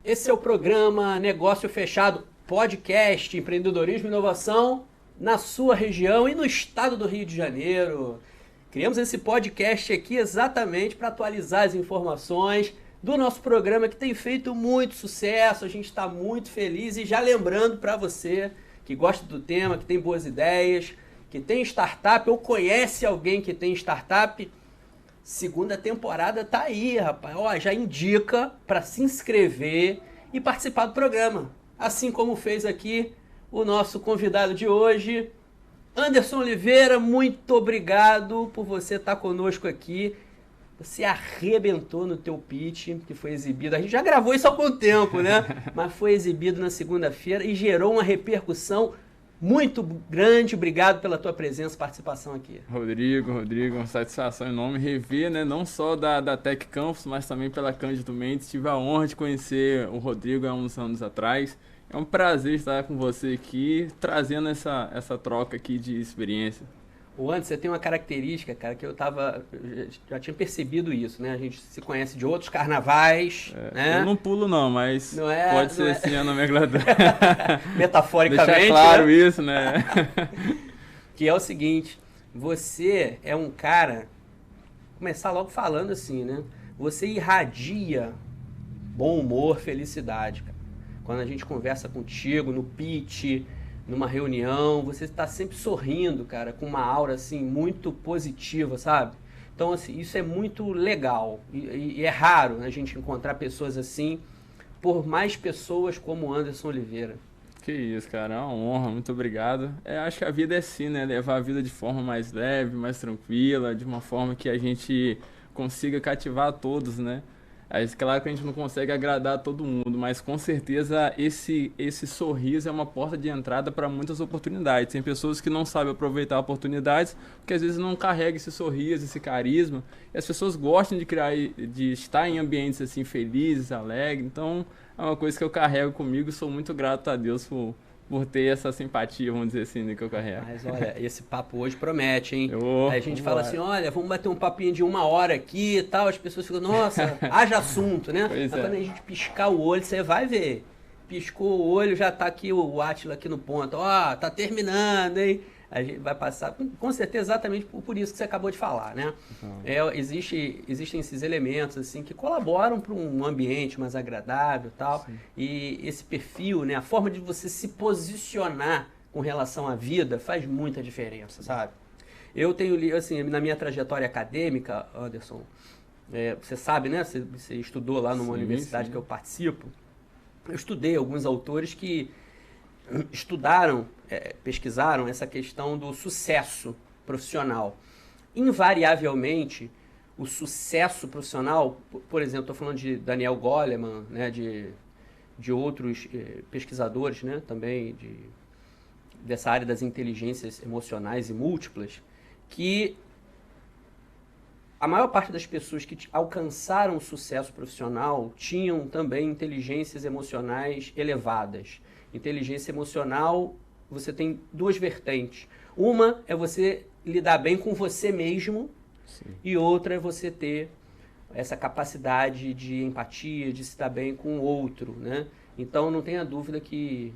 Esse é o programa Negócio Fechado, podcast Empreendedorismo e Inovação na sua região e no estado do Rio de Janeiro. Criamos esse podcast aqui exatamente para atualizar as informações do nosso programa que tem feito muito sucesso. A gente está muito feliz e já lembrando para você que gosta do tema, que tem boas ideias, que tem startup ou conhece alguém que tem startup, segunda temporada tá aí, rapaz. Ó, já indica para se inscrever e participar do programa. Assim como fez aqui o nosso convidado de hoje, Anderson Oliveira. Muito obrigado por você estar conosco aqui. Você arrebentou no teu pitch, que foi exibido. A gente já gravou isso há algum tempo, né? Mas foi exibido na segunda-feira e gerou uma repercussão muito grande. Obrigado pela tua presença e participação aqui. Rodrigo, uma satisfação enorme rever, né? Não só da Tech Campus, mas também pela Cândido Mendes. Tive a honra de conhecer o Rodrigo há uns anos atrás. É um prazer estar com você aqui, trazendo essa troca aqui de experiência. O Anderson, você tem uma característica, cara, que eu já tinha percebido isso, né? A gente se conhece de outros carnavais, né? Eu não pulo não, mas pode ser assim a nomenclatura. Metaforicamente. Deixar claro, né? isso, né? Que é o seguinte, você é um cara, começar logo falando assim, né? Você irradia bom humor, felicidade, cara. Quando a gente conversa contigo no pitch, numa reunião, você está sempre sorrindo, cara, com uma aura, assim, muito positiva, sabe? Então, assim, isso é muito legal e é raro a gente encontrar pessoas assim, por mais pessoas como Anderson Oliveira. Que isso, cara, é uma honra, muito obrigado. Acho que a vida é assim, né? Levar a vida de forma mais leve, mais tranquila, de uma forma que a gente consiga cativar a todos, né? Claro que a gente não consegue agradar todo mundo, mas com certeza esse sorriso é uma porta de entrada para muitas oportunidades. Tem pessoas que não sabem aproveitar oportunidades, porque às vezes não carrega esse sorriso, esse carisma. E as pessoas gostam de estar em ambientes assim felizes, alegres. Então é uma coisa que eu carrego comigo e sou muito grato a Deus por ter essa simpatia, vamos dizer assim, que eu carrego. Mas olha, esse papo hoje promete, hein? Aí a gente fala vambora. assim, olha, vamos bater um papinho de 1 hora aqui e tal, as pessoas ficam, nossa, haja assunto, né? Pois Mas é. quando a gente piscar o olho, você vai ver. Piscou o olho, já tá aqui o Átila aqui no ponto. Ó, tá terminando, hein? A gente vai passar, com certeza, exatamente por isso que você acabou de falar, né? Existem esses elementos, assim, que colaboram para um ambiente mais agradável e tal. Sim. E esse perfil, né? A forma de você se posicionar com relação à vida faz muita diferença, sabe? Eu tenho, assim, na minha trajetória acadêmica, Anderson, você sabe, né? Você estudou lá numa universidade que eu participo. Eu estudei alguns autores que estudaram, pesquisaram essa questão do sucesso profissional. Invariavelmente, o sucesso profissional, por exemplo, estou falando de Daniel Goleman, né, de outros pesquisadores, né, também dessa área das inteligências emocionais e múltiplas, que a maior parte das pessoas que alcançaram o sucesso profissional tinham também inteligências emocionais elevadas. Inteligência emocional, você tem duas vertentes. Uma é você lidar bem com você mesmo. Sim. E outra é você ter essa capacidade de empatia, de se dar bem com o outro, né? Então não tenha dúvida que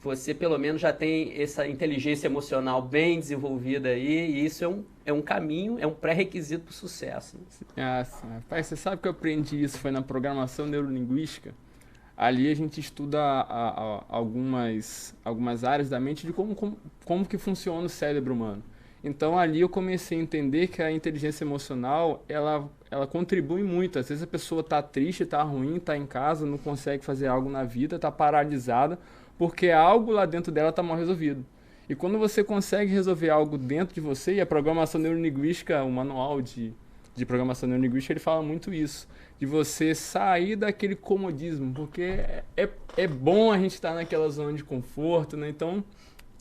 você pelo menos já tem essa inteligência emocional bem desenvolvida aí, e isso é um caminho, é um pré-requisito para o sucesso. Rapaz, você sabe que eu aprendi isso, foi na programação neurolinguística. Ali a gente estuda algumas áreas da mente de como que funciona o cérebro humano. Então ali eu comecei a entender que a inteligência emocional, ela contribui muito. Às vezes a pessoa está triste, está ruim, está em casa, não consegue fazer algo na vida, está paralisada, porque algo lá dentro dela está mal resolvido. E quando você consegue resolver algo dentro de você, e a programação neurolinguística, o manual de programação neurolinguística, ele fala muito isso, de você sair daquele comodismo, porque é bom a gente estar naquela zona de conforto, né? Então,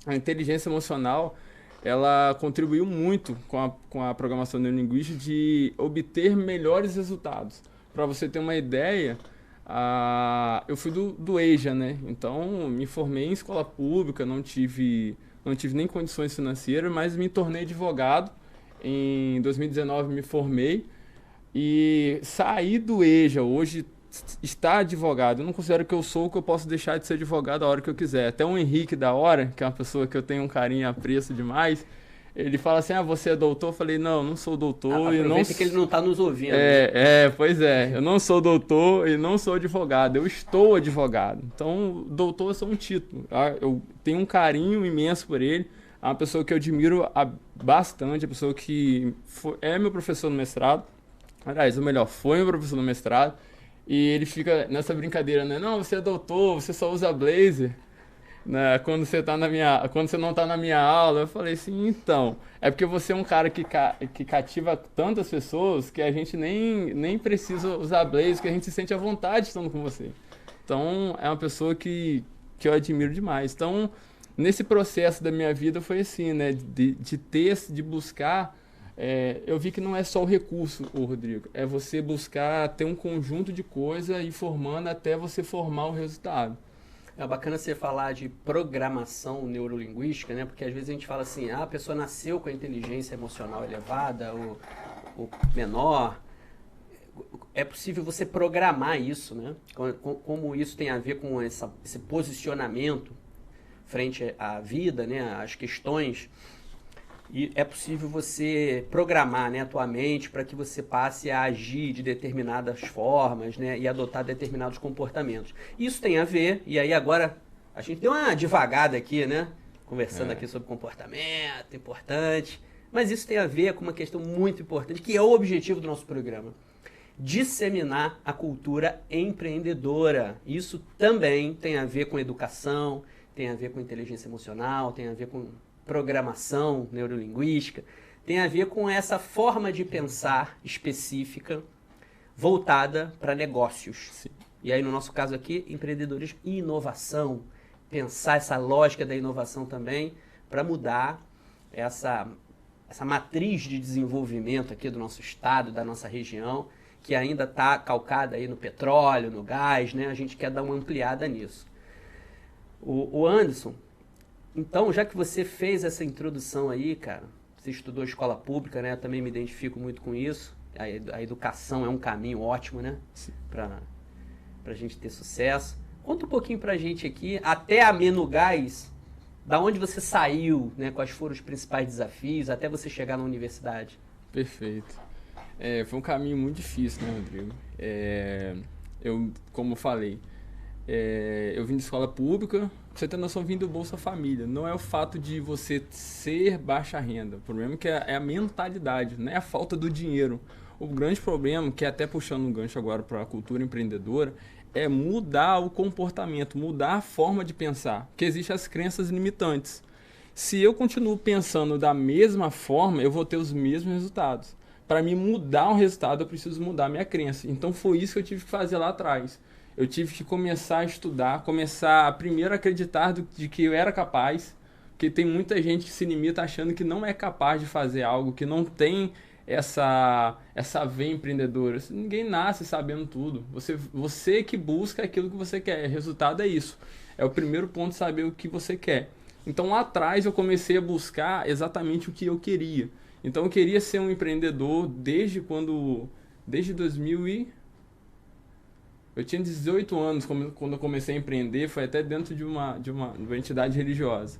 a inteligência emocional, ela contribuiu muito com a programação neurolinguística de obter melhores resultados. Para você ter uma ideia, eu fui do EJA, né? Então, me formei em escola pública, não tive nem condições financeiras, mas me tornei advogado. Em 2019 me formei e saí do EJA. Hoje estar advogado. Eu não considero que eu sou, que eu posso deixar de ser advogado a hora que eu quiser. Até o Henrique da Hora, que é uma pessoa que eu tenho um carinho e apreço demais, ele fala assim, você é doutor? Eu falei, não sou doutor. E não... Aproveita que ele não está nos ouvindo. Né? Pois é. Eu não sou doutor e não sou advogado. Eu estou advogado. Então, doutor é só um título. Eu tenho um carinho imenso por ele. É uma pessoa que eu admiro bastante, a pessoa que é meu professor no mestrado. Aliás, ou melhor, foi meu professor no mestrado. E ele fica nessa brincadeira, né? Não, você é doutor, você só usa blazer, né? Quando você não tá na minha aula. Eu falei assim, então, é porque você é um cara que cativa tantas pessoas que a gente nem precisa usar blazer, que a gente se sente à vontade estando com você. Então, é uma pessoa que eu admiro demais. Então, nesse processo da minha vida foi assim, né? De buscar... eu vi que não é só o recurso, Rodrigo, é você buscar ter um conjunto de coisas e formando até você formar o resultado. É bacana você falar de programação neurolinguística, né? Porque às vezes a gente fala assim, a pessoa nasceu com a inteligência emocional elevada ou menor. É possível você programar isso, né? Como isso tem a ver com esse posicionamento frente à vida, né? Às questões. E é possível você programar, né, a tua mente para que você passe a agir de determinadas formas, né, e adotar determinados comportamentos. Isso tem a ver, e aí agora a gente deu uma divagada aqui, né, conversando aqui sobre comportamento, importante, mas isso tem a ver com uma questão muito importante, que é o objetivo do nosso programa. Disseminar a cultura empreendedora. Isso também tem a ver com educação, tem a ver com inteligência emocional, tem a ver com programação neurolinguística, tem a ver com essa forma de pensar específica voltada para negócios. Sim. E aí, no nosso caso aqui, empreendedorismo e inovação. Pensar essa lógica da inovação também para mudar essa matriz de desenvolvimento aqui do nosso estado, da nossa região, que ainda está calcada aí no petróleo, no gás, né? A gente quer dar uma ampliada nisso. O Anderson, então, já que você fez essa introdução aí, cara, você estudou escola pública, né? Eu também me identifico muito com isso. A educação é um caminho ótimo, né? Pra gente ter sucesso. Conta um pouquinho pra gente aqui, até a Menugás, da onde você saiu, né? Quais foram os principais desafios, até você chegar na universidade. Perfeito. Foi um caminho muito difícil, né, Rodrigo? Eu, como falei, eu vim de escola pública. Pra você ter noção, vim do Bolsa Família. Não é o fato de você ser baixa renda. O problema é que é a mentalidade, não é a falta do dinheiro. O grande problema, que é até puxando um gancho agora para a cultura empreendedora, é mudar o comportamento, mudar a forma de pensar. Porque existem as crenças limitantes. Se eu continuo pensando da mesma forma, eu vou ter os mesmos resultados. Para mim mudar um resultado, eu preciso mudar a minha crença. Então foi isso que eu tive que fazer lá atrás. Eu tive que começar a estudar, começar a primeiro acreditar de que eu era capaz, porque tem muita gente que se limita achando que não é capaz de fazer algo, que não tem essa veia empreendedora. Ninguém nasce sabendo tudo. Você que busca aquilo que você quer. O resultado é isso. É o primeiro ponto, saber o que você quer. Então lá atrás eu comecei a buscar exatamente o que eu queria. Então eu queria ser um empreendedor desde 2000 Eu tinha 18 anos quando eu comecei a empreender, foi até dentro de uma entidade religiosa.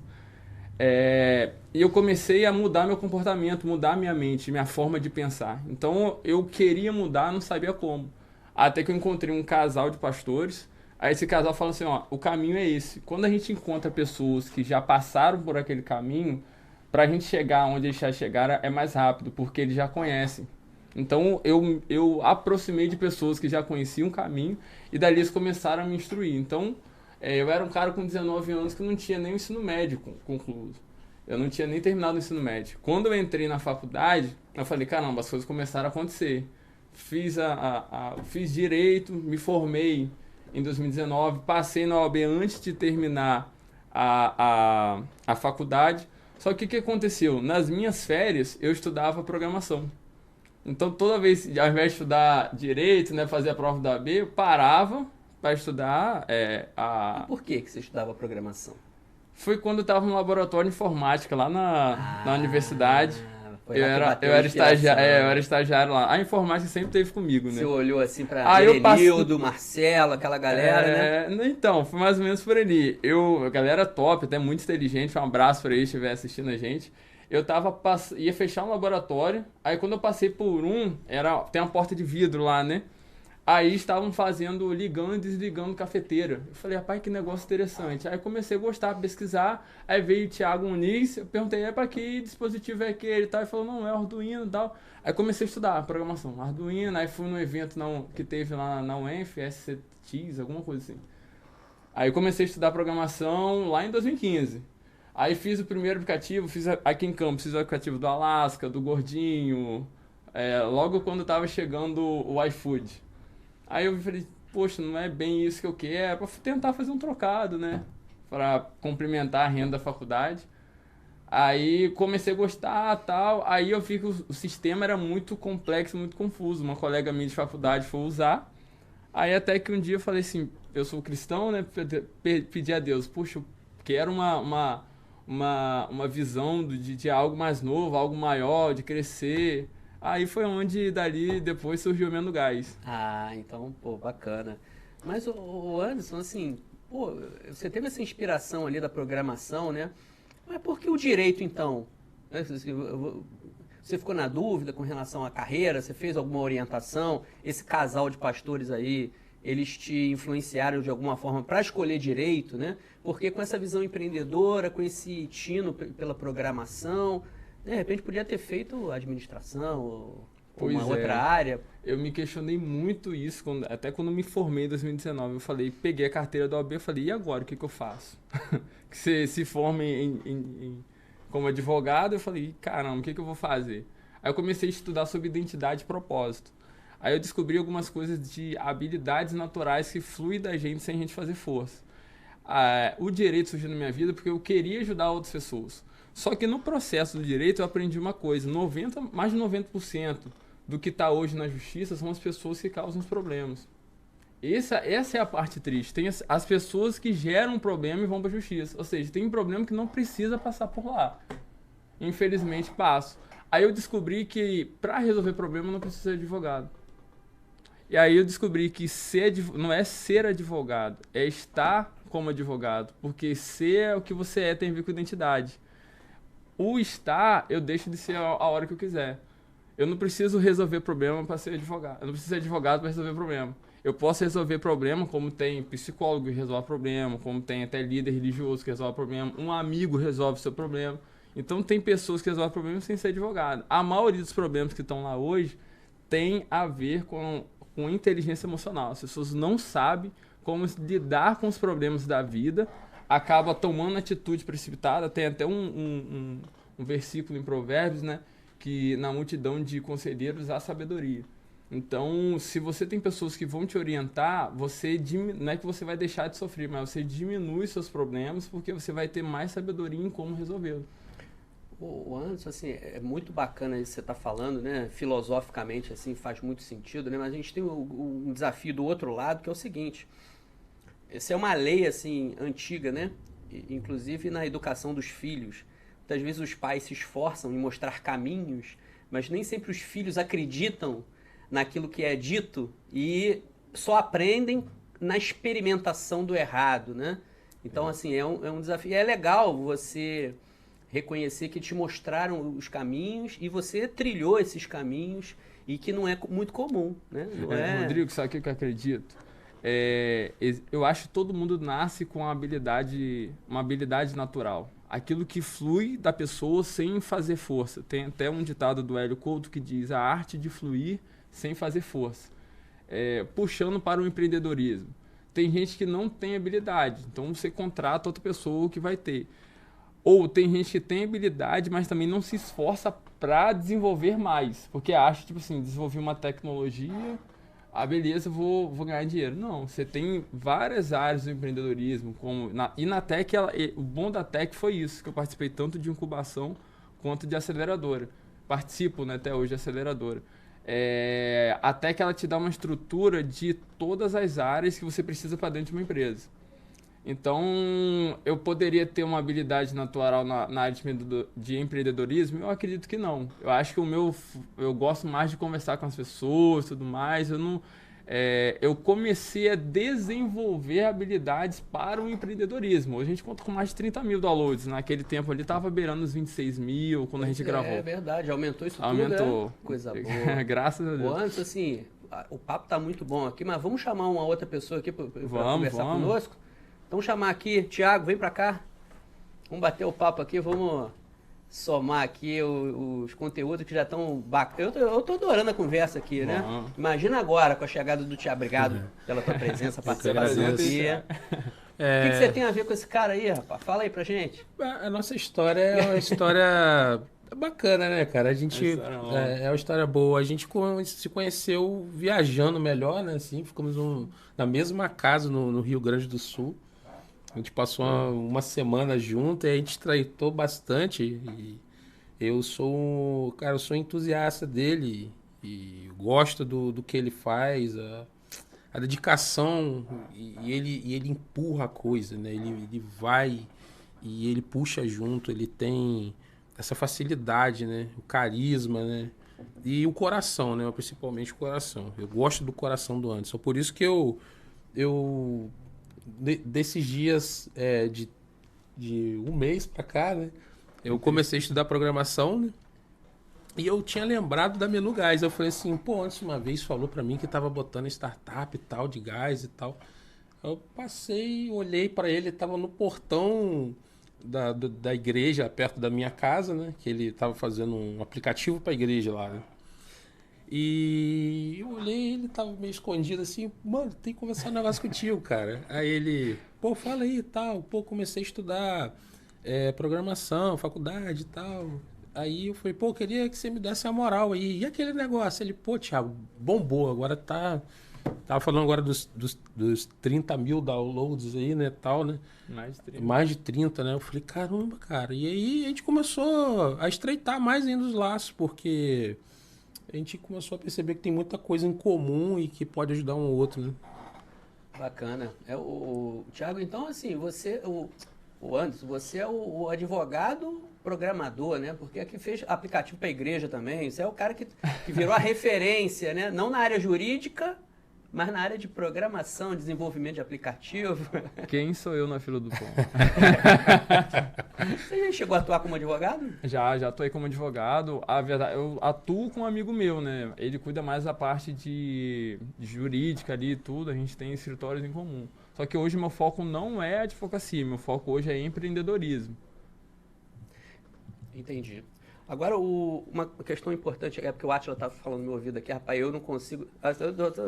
E eu comecei a mudar meu comportamento, mudar minha mente, minha forma de pensar. Então eu queria mudar, não sabia como. Até que eu encontrei um casal de pastores. Aí esse casal falou assim, o caminho é esse. Quando a gente encontra pessoas que já passaram por aquele caminho, para a gente chegar onde eles já chegaram é mais rápido, porque eles já conhecem. Então eu aproximei de pessoas que já conheciam o caminho e dali eles começaram a me instruir. Então eu era um cara com 19 anos que não tinha nem o ensino médio concluído. Eu não tinha nem terminado o ensino médio. Quando eu entrei na faculdade, eu falei, caramba, as coisas começaram a acontecer. Fiz direito, me formei em 2019, passei na OAB antes de terminar a faculdade. Só que o que aconteceu? Nas minhas férias, eu estudava programação. Então, toda vez, ao invés de estudar direito, né, fazer a prova da OAB, eu parava para estudar E por que você estudava programação? Foi quando eu estava no laboratório de informática, lá na universidade. Foi lá que bateu eu a era estagiário, inspiração, eu né? era estagiário lá. A informática sempre esteve comigo, Você né? olhou assim pra Aí eu passei. Erenildo, Marcelo, aquela galera, né? Então, foi mais ou menos por ali. A galera top, até muito inteligente, um abraço pra eles que estiver assistindo a gente. Eu ia fechar um laboratório, aí quando eu passei por tem uma porta de vidro lá, né? Aí estavam ligando e desligando cafeteira. Eu falei, rapaz, que negócio interessante. Aí eu comecei a gostar, pesquisar. Aí veio o Thiago Muniz, eu perguntei, pra que dispositivo é aquele e tal? Ele falou, não, é Arduino e tal. Aí comecei a estudar programação, Arduino. Aí fui num evento que teve lá na UENF, SCTs, alguma coisa assim. Aí comecei a estudar programação lá em 2015. Aí fiz o primeiro aplicativo, aqui em Campos, fiz o aplicativo do Alasca, do Gordinho, logo quando tava chegando o iFood. Aí eu falei, poxa, não é bem isso que eu quero, é pra tentar fazer um trocado, né? Pra complementar a renda da faculdade. Aí comecei a gostar tal, aí eu vi que o sistema era muito complexo, muito confuso. Uma colega minha de faculdade foi usar, aí até que um dia eu falei assim, eu sou cristão, né? Pedi a Deus, puxa, eu quero uma visão de algo mais novo, algo maior, de crescer. Aí foi onde dali depois surgiu o Mendo Gás. Ah, então, pô, bacana. Mas o Anderson, assim, pô, você teve essa inspiração ali da programação, né? Mas por que o direito, então? Né, você ficou na dúvida com relação à carreira? Você fez alguma orientação? Esse casal de pastores aí, eles te influenciaram de alguma forma para escolher direito, né? Porque com essa visão empreendedora, com esse tino pela programação, de repente podia ter feito administração ou uma outra área. Eu me questionei muito isso, até quando me formei em 2019. Eu falei, peguei a carteira da OAB e falei, e agora, o que eu faço? Que você se forme como advogado, eu falei, caramba, o que eu vou fazer? Aí eu comecei a estudar sobre identidade e propósito. Aí eu descobri algumas coisas de habilidades naturais que fluem da gente sem a gente fazer força. O direito surgiu na minha vida porque eu queria ajudar outras pessoas. Só que no processo do direito eu aprendi uma coisa, mais de 90% do que está hoje na justiça são as pessoas que causam os problemas. Essa é a parte triste. Tem as pessoas que geram um problema e vão para a justiça. Ou seja, tem um problema que não precisa passar por lá. Infelizmente passa. Aí eu descobri que para resolver problema não precisa de advogado. E aí eu descobri que não é ser advogado, é estar como advogado. Porque ser o que você tem a ver com identidade. O estar, eu deixo de ser a hora que eu quiser. Eu não preciso resolver problema para ser advogado. Eu não preciso ser advogado para resolver problema. Eu posso resolver problema, como tem psicólogo que resolve problema, como tem até líder religioso que resolve problema, um amigo resolve seu problema. Então tem pessoas que resolvem problemas sem ser advogado. A maioria dos problemas que estão lá hoje tem a ver com inteligência emocional. As pessoas não sabem como lidar com os problemas da vida, acaba tomando atitude precipitada. Tem até um versículo em Provérbios, né? Que na multidão de conselheiros há sabedoria. Então, se você tem pessoas que vão te orientar, não é que você vai deixar de sofrer, mas você diminui seus problemas porque você vai ter mais sabedoria em como resolvê-los. O Anderson, assim, é muito bacana isso que você está falando, né? Filosoficamente, assim, faz muito sentido, né? Mas a gente tem um desafio do outro lado, que é o seguinte. Essa é uma lei, assim, antiga, né? Inclusive na educação dos filhos. Muitas vezes os pais se esforçam em mostrar caminhos, mas nem sempre os filhos acreditam naquilo que é dito e só aprendem na experimentação do errado, né? Então, assim, é um desafio. É legal você reconhecer que te mostraram os caminhos e você trilhou esses caminhos e que não é muito comum, né? Rodrigo, sabe o que eu acredito? Eu acho que todo mundo nasce com uma habilidade natural. Aquilo que flui da pessoa sem fazer força. Tem até um ditado do Hélio Couto que diz a arte de fluir sem fazer força. Puxando para o empreendedorismo. Tem gente que não tem habilidade, então você contrata outra pessoa que vai ter. Ou tem gente que tem habilidade, mas também não se esforça para desenvolver mais. Porque acha, tipo assim, desenvolver uma tecnologia, beleza, vou ganhar dinheiro. Não, você tem várias áreas do empreendedorismo. E na Tech, o bom da Tech foi isso, que eu participei tanto de incubação quanto de aceleradora. Participo, né, até hoje de aceleradora. A Tech, ela te dá uma estrutura de todas as áreas que você precisa para dentro de uma empresa. Então, eu poderia ter uma habilidade natural na área de empreendedorismo? Eu acredito que não. Eu acho que eu gosto mais de conversar com as pessoas e tudo mais. Eu comecei a desenvolver habilidades para o empreendedorismo. Hoje a gente conta com mais de 30 mil downloads. Naquele tempo ali estava beirando os 26 mil quando a gente gravou. É verdade, aumentou isso tudo, Aumentou. né? Coisa boa. Graças a Deus. Antes, assim, o papo tá muito bom aqui, mas vamos chamar uma outra pessoa aqui para conversar conosco? Então, chamar aqui, Thiago, vem para cá. Vamos bater o papo aqui, vamos somar aqui os conteúdos que já estão bacanas. Eu tô adorando a conversa aqui, né? Imagina agora com a chegada do Thiago. Obrigado pela tua presença, participação aqui. O que você tem a ver com esse cara aí, rapaz? Fala aí pra gente. A nossa história é uma história bacana, né, cara? A gente é uma história boa. A gente se conheceu viajando melhor, né? Assim, ficamos na mesma casa no Rio Grande do Sul. A gente passou uma semana junto e a gente traitou bastante. E eu sou entusiasta dele e gosto do que ele faz, a dedicação, e ele empurra a coisa, né? Ele vai e ele puxa junto, ele tem essa facilidade, né? O carisma, né? E o coração, né? Principalmente o coração. Eu gosto do coração do Anderson. Por isso que eu desses dias de um mês pra cá, né? Eu comecei a estudar programação, né? E eu tinha lembrado da Menu Gás. Eu falei assim, antes uma vez falou pra mim que tava botando startup e tal, de gás e tal. Eu passei, olhei pra ele, tava no portão da igreja, perto da minha casa, né? Que ele tava fazendo um aplicativo pra igreja lá, né? E eu olhei, ele tava meio escondido assim, mano, tem que conversar um negócio contigo, cara. Aí ele, fala aí e tal. Comecei a estudar programação, faculdade e tal. Aí eu falei, queria que você me desse a moral aí. E aquele negócio? Ele, Thiago, bombou, agora tava falando agora dos 30 mil downloads aí, né, tal, né? Mais de 30, né? Eu falei, caramba, cara. E aí a gente começou a estreitar mais ainda os laços, porque a gente começou a perceber que tem muita coisa em comum e que pode ajudar um ao outro, né? Bacana. O Thiago, então, assim, o Anderson, você é o advogado programador, né? Porque aqui fez aplicativo para a igreja também. Você é o cara que virou a referência, né? Não na área jurídica, mas na área de programação, desenvolvimento de aplicativo. Quem sou eu na fila do pão? Você já chegou a atuar como advogado? Já atuei como advogado. A verdade, eu atuo com um amigo meu, né? Ele cuida mais da parte de jurídica ali e tudo. A gente tem escritórios em comum. Só que hoje meu foco não é advocacia. Meu foco hoje é empreendedorismo. Entendi. Agora, uma questão importante é porque o Átila estava falando no meu ouvido aqui, rapaz, eu não consigo...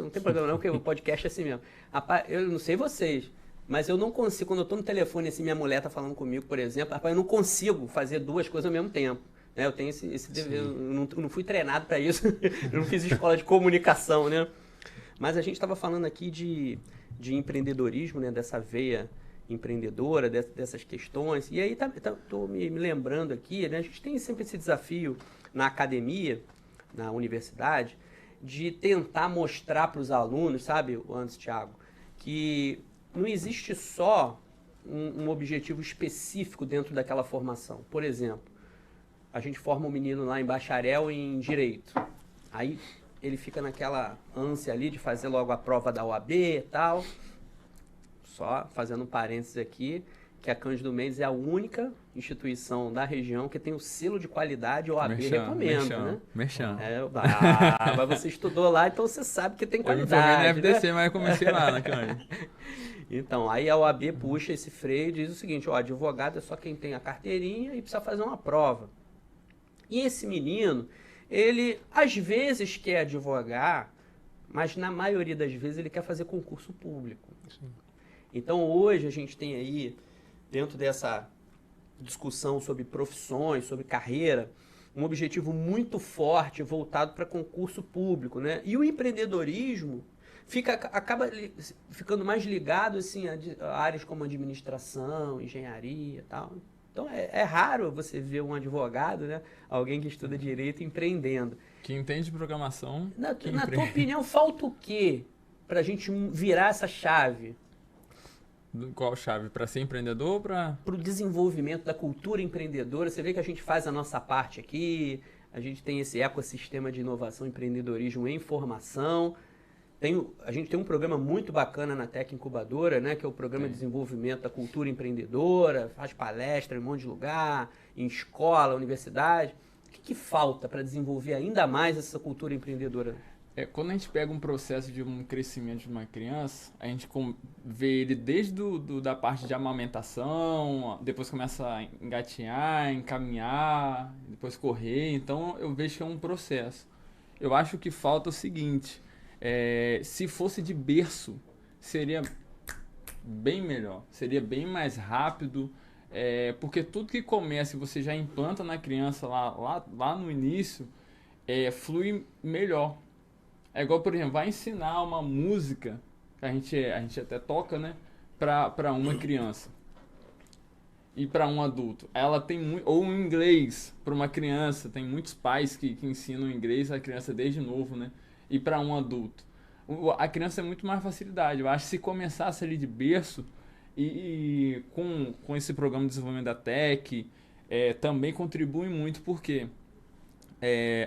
Não tem problema não, porque o podcast é assim mesmo. Rapaz, eu não sei vocês, mas eu não consigo, quando eu estou no telefone, assim, minha mulher está falando comigo, por exemplo, rapaz, eu não consigo fazer duas coisas ao mesmo tempo. Né? Eu tenho esse dever, eu não fui treinado para isso, eu não fiz escola de comunicação, né? Mas a gente estava falando aqui de empreendedorismo, né? Dessa veia empreendedora, dessas questões. E aí estou me lembrando aqui, né? A gente tem sempre esse desafio na academia, na universidade, de tentar mostrar para os alunos, sabe, Anderson, Thiago, que não existe só um objetivo específico dentro daquela formação. Por exemplo, a gente forma um menino lá em bacharel em Direito. Aí ele fica naquela ânsia ali de fazer logo a prova da OAB e tal. Só fazendo um parênteses aqui, que a Cândido Mendes é a única instituição da região que tem o selo de qualidade OAB recomendo, né? Merchan. Mas você estudou lá, então você sabe que tem qualidade. Eu me formei na FDC, né? Mas eu comecei lá na Cândido. Então, aí a OAB puxa esse freio e diz o seguinte, advogado é só quem tem a carteirinha e precisa fazer uma prova. E esse menino, ele às vezes quer advogar, mas na maioria das vezes ele quer fazer concurso público. Sim. Então, hoje a gente tem aí, dentro dessa discussão sobre profissões, sobre carreira, um objetivo muito forte voltado para concurso público, né? E o empreendedorismo acaba ficando mais ligado assim, a áreas como administração, engenharia e tal. Então, é raro você ver um advogado, né? Alguém que estuda direito empreendendo. Que entende programação. Na tua opinião, falta o quê para a gente virar essa chave? Qual chave? Para ser empreendedor ou para... Para o desenvolvimento da cultura empreendedora. Você vê que a gente faz a nossa parte aqui, a gente tem esse ecossistema de inovação e empreendedorismo em formação. A gente tem um programa muito bacana na Tech Incubadora, né, que é o Programa de Desenvolvimento da Cultura Empreendedora, faz palestra em um monte de lugar, em escola, universidade. O que falta para desenvolver ainda mais essa cultura empreendedora? Quando a gente pega um processo de um crescimento de uma criança, a gente vê ele desde da parte de amamentação, depois começa a engatinhar, encaminhar, depois correr. Então eu vejo que é um processo. Eu acho que falta o seguinte, se fosse de berço, seria bem melhor, seria bem mais rápido, porque tudo que começa e você já implanta na criança lá no início, flui melhor. É igual, por exemplo, vai ensinar uma música, que a gente até toca, né, para uma criança e para um adulto. Ela tem ou um inglês para uma criança, tem muitos pais que ensinam inglês à criança desde novo, né, e para um adulto. A criança tem muito mais facilidade. Eu acho que se começasse ali de berço e com esse programa de desenvolvimento da Tech, também contribui muito, porque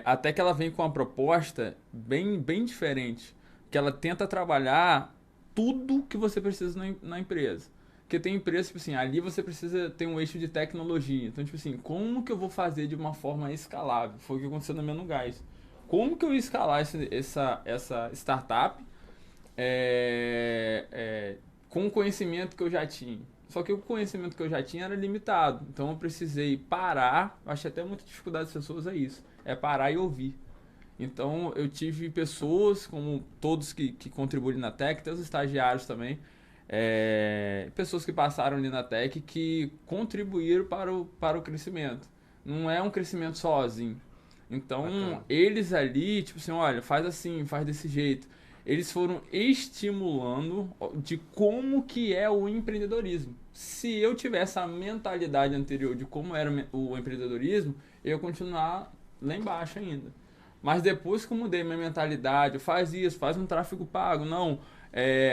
até que ela vem com uma proposta bem diferente, que ela tenta trabalhar tudo que você precisa na empresa. Porque tem empresas, tipo assim, ali você precisa ter um eixo de tecnologia. Então, tipo assim, como que eu vou fazer de uma forma escalável? Foi o que aconteceu na Menu Gás. Como que eu ia escalar essa startup com o conhecimento que eu já tinha? Só que o conhecimento que eu já tinha era limitado. Então eu precisei parar. Acho até muita dificuldade das pessoas é isso. É parar e ouvir. Então eu tive pessoas, como todos que contribuem na Tech, até os estagiários também, pessoas que passaram ali na Tech que contribuíram para o crescimento. Não é um crescimento sozinho. Então eles ali, tipo assim, olha, faz assim, faz desse jeito. Eles foram estimulando de como que é o empreendedorismo. Se eu tivesse a mentalidade anterior de como era o empreendedorismo, eu ia continuar lá embaixo ainda. Mas depois que eu mudei minha mentalidade, faz isso, faz um tráfego pago, não.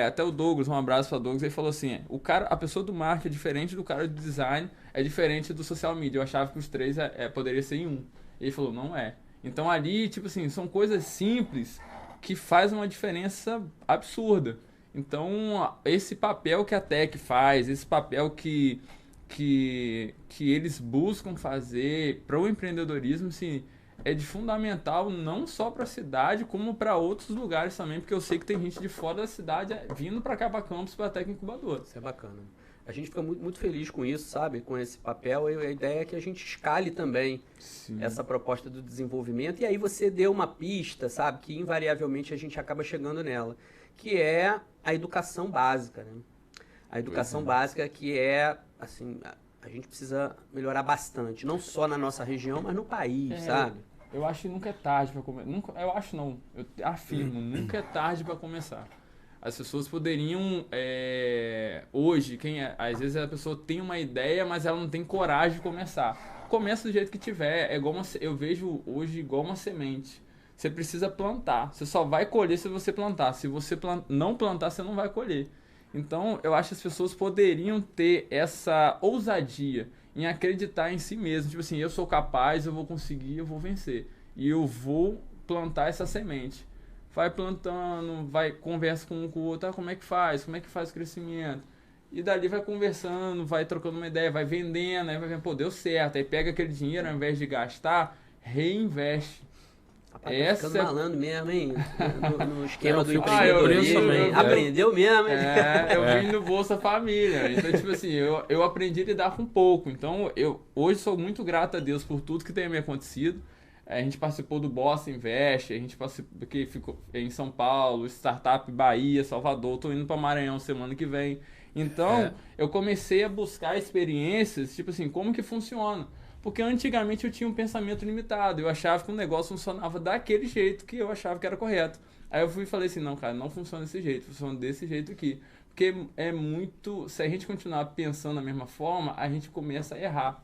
Até o Douglas, um abraço para o Douglas, ele falou assim, a pessoa do marketing é diferente do cara do design, é diferente do social media. Eu achava que os três poderia ser em um. Ele falou, não é. Então ali, tipo assim, são coisas simples que faz uma diferença absurda. Então, esse papel que a Tech faz, esse papel que eles buscam fazer para o empreendedorismo, assim, é de fundamental não só para a cidade, como para outros lugares também, porque eu sei que tem gente de fora da cidade vindo para cá, para campus, para a Tech Incubadora. Isso é bacana. A gente fica muito feliz com isso, sabe? Com esse papel. E a ideia é que a gente escale também essa proposta do desenvolvimento. E aí você deu uma pista, sabe? Que invariavelmente a gente acaba chegando nela. Que é a educação básica, né? A educação básica que assim, a gente precisa melhorar bastante. Não só na nossa região, mas no país, sabe? Eu acho que nunca é tarde para começar. Eu acho não. Eu afirmo, nunca é tarde para começar. As pessoas poderiam, hoje, às vezes a pessoa tem uma ideia, mas ela não tem coragem de começar. Começa do jeito que tiver. Eu vejo hoje igual uma semente. Você precisa plantar. Você só vai colher se você plantar. Se você não plantar, você não vai colher. Então, eu acho que as pessoas poderiam ter essa ousadia em acreditar em si mesmo. Tipo assim, eu sou capaz, eu vou conseguir, eu vou vencer. E eu vou plantar essa semente. Vai plantando, conversa com um com o outro, como é que faz o crescimento. E dali vai conversando, vai trocando uma ideia, vai vendendo, aí vai vendo, pô, deu certo. Aí pega aquele dinheiro, ao invés de gastar, reinveste. Rapaz, tá ficando malandro mesmo, hein? No esquema do empreendedorismo, hein? Aprendeu mesmo, hein? Eu vim do Bolsa Família. Então, tipo assim, eu aprendi a lidar com pouco. Então, eu hoje sou muito grato a Deus por tudo que tem me acontecido. A gente participou do Bossa Invest, a gente participou, que ficou em São Paulo, Startup Bahia, Salvador, tô indo para Maranhão semana que vem. Então, eu comecei a buscar experiências, tipo assim, como que funciona. Porque antigamente eu tinha um pensamento limitado, eu achava que o negócio funcionava daquele jeito que eu achava que era correto. Aí eu fui e falei assim, não, cara, não funciona desse jeito, funciona desse jeito aqui. Porque se a gente continuar pensando da mesma forma, a gente começa a errar.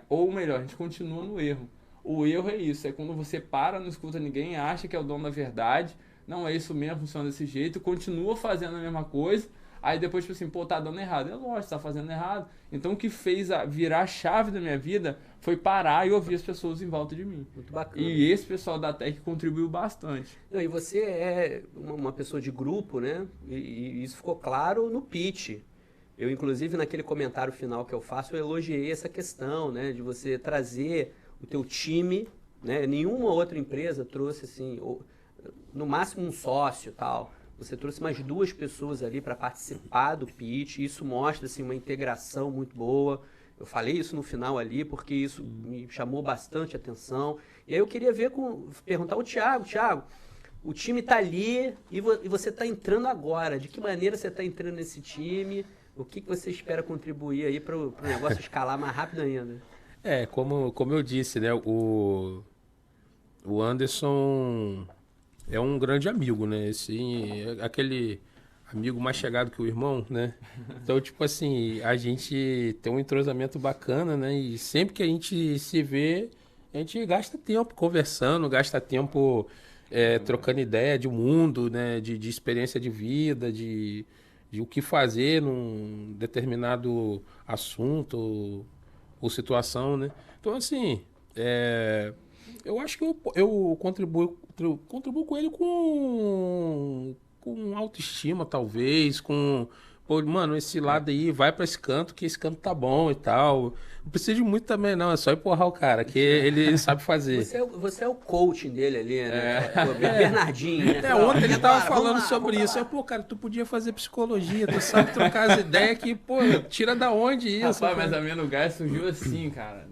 Ou melhor, a gente continua no erro. O erro é isso, é quando você para, não escuta ninguém, acha que é o dono da verdade, não é isso mesmo, funciona desse jeito, continua fazendo a mesma coisa, Aí depois, tipo assim, pô, tá dando errado. É lógico, tá fazendo errado. Então o que fez virar a chave da minha vida foi parar e ouvir as pessoas em volta de mim. Muito bacana. E esse pessoal da Tech contribuiu bastante. Não, e você é uma pessoa de grupo, né? E isso ficou claro no pitch. Eu, inclusive, naquele comentário final que eu faço, eu elogiei essa questão, né? De você trazer o teu time, né? Nenhuma outra empresa trouxe, assim, no máximo um sócio e tal. Você trouxe mais 2 pessoas ali para participar do pitch. Isso mostra, assim, uma integração muito boa. Eu falei isso no final ali, porque isso me chamou bastante atenção. E aí eu queria perguntar ao Thiago, o time está ali e você está entrando agora. De que maneira você está entrando nesse time? O que você espera contribuir aí para o negócio escalar mais rápido ainda? Como eu disse, né? O Anderson é um grande amigo, né? Assim, aquele amigo mais chegado que o irmão, né? Então, tipo assim, a gente tem um entrosamento bacana, né? E sempre que a gente se vê, a gente gasta tempo conversando, gasta tempo trocando ideia de mundo, né? De experiência de vida, de o que fazer num determinado assunto ou situação, né? Então, assim, eu acho que eu contribuo com ele com autoestima, talvez, pô, mano, esse lado aí, vai pra esse canto, que esse canto tá bom e tal. Não precisa de muito também, não, é só empurrar o cara, que ele sabe fazer. Você é o coaching dele ali, né? O Bernardinho, né? Ontem ele tava falando sobre isso. Pô, cara, tu podia fazer psicologia, tu sabe trocar as ideias que, pô, tira da onde isso? Rapaz, mas a minha no gás surgiu assim, cara.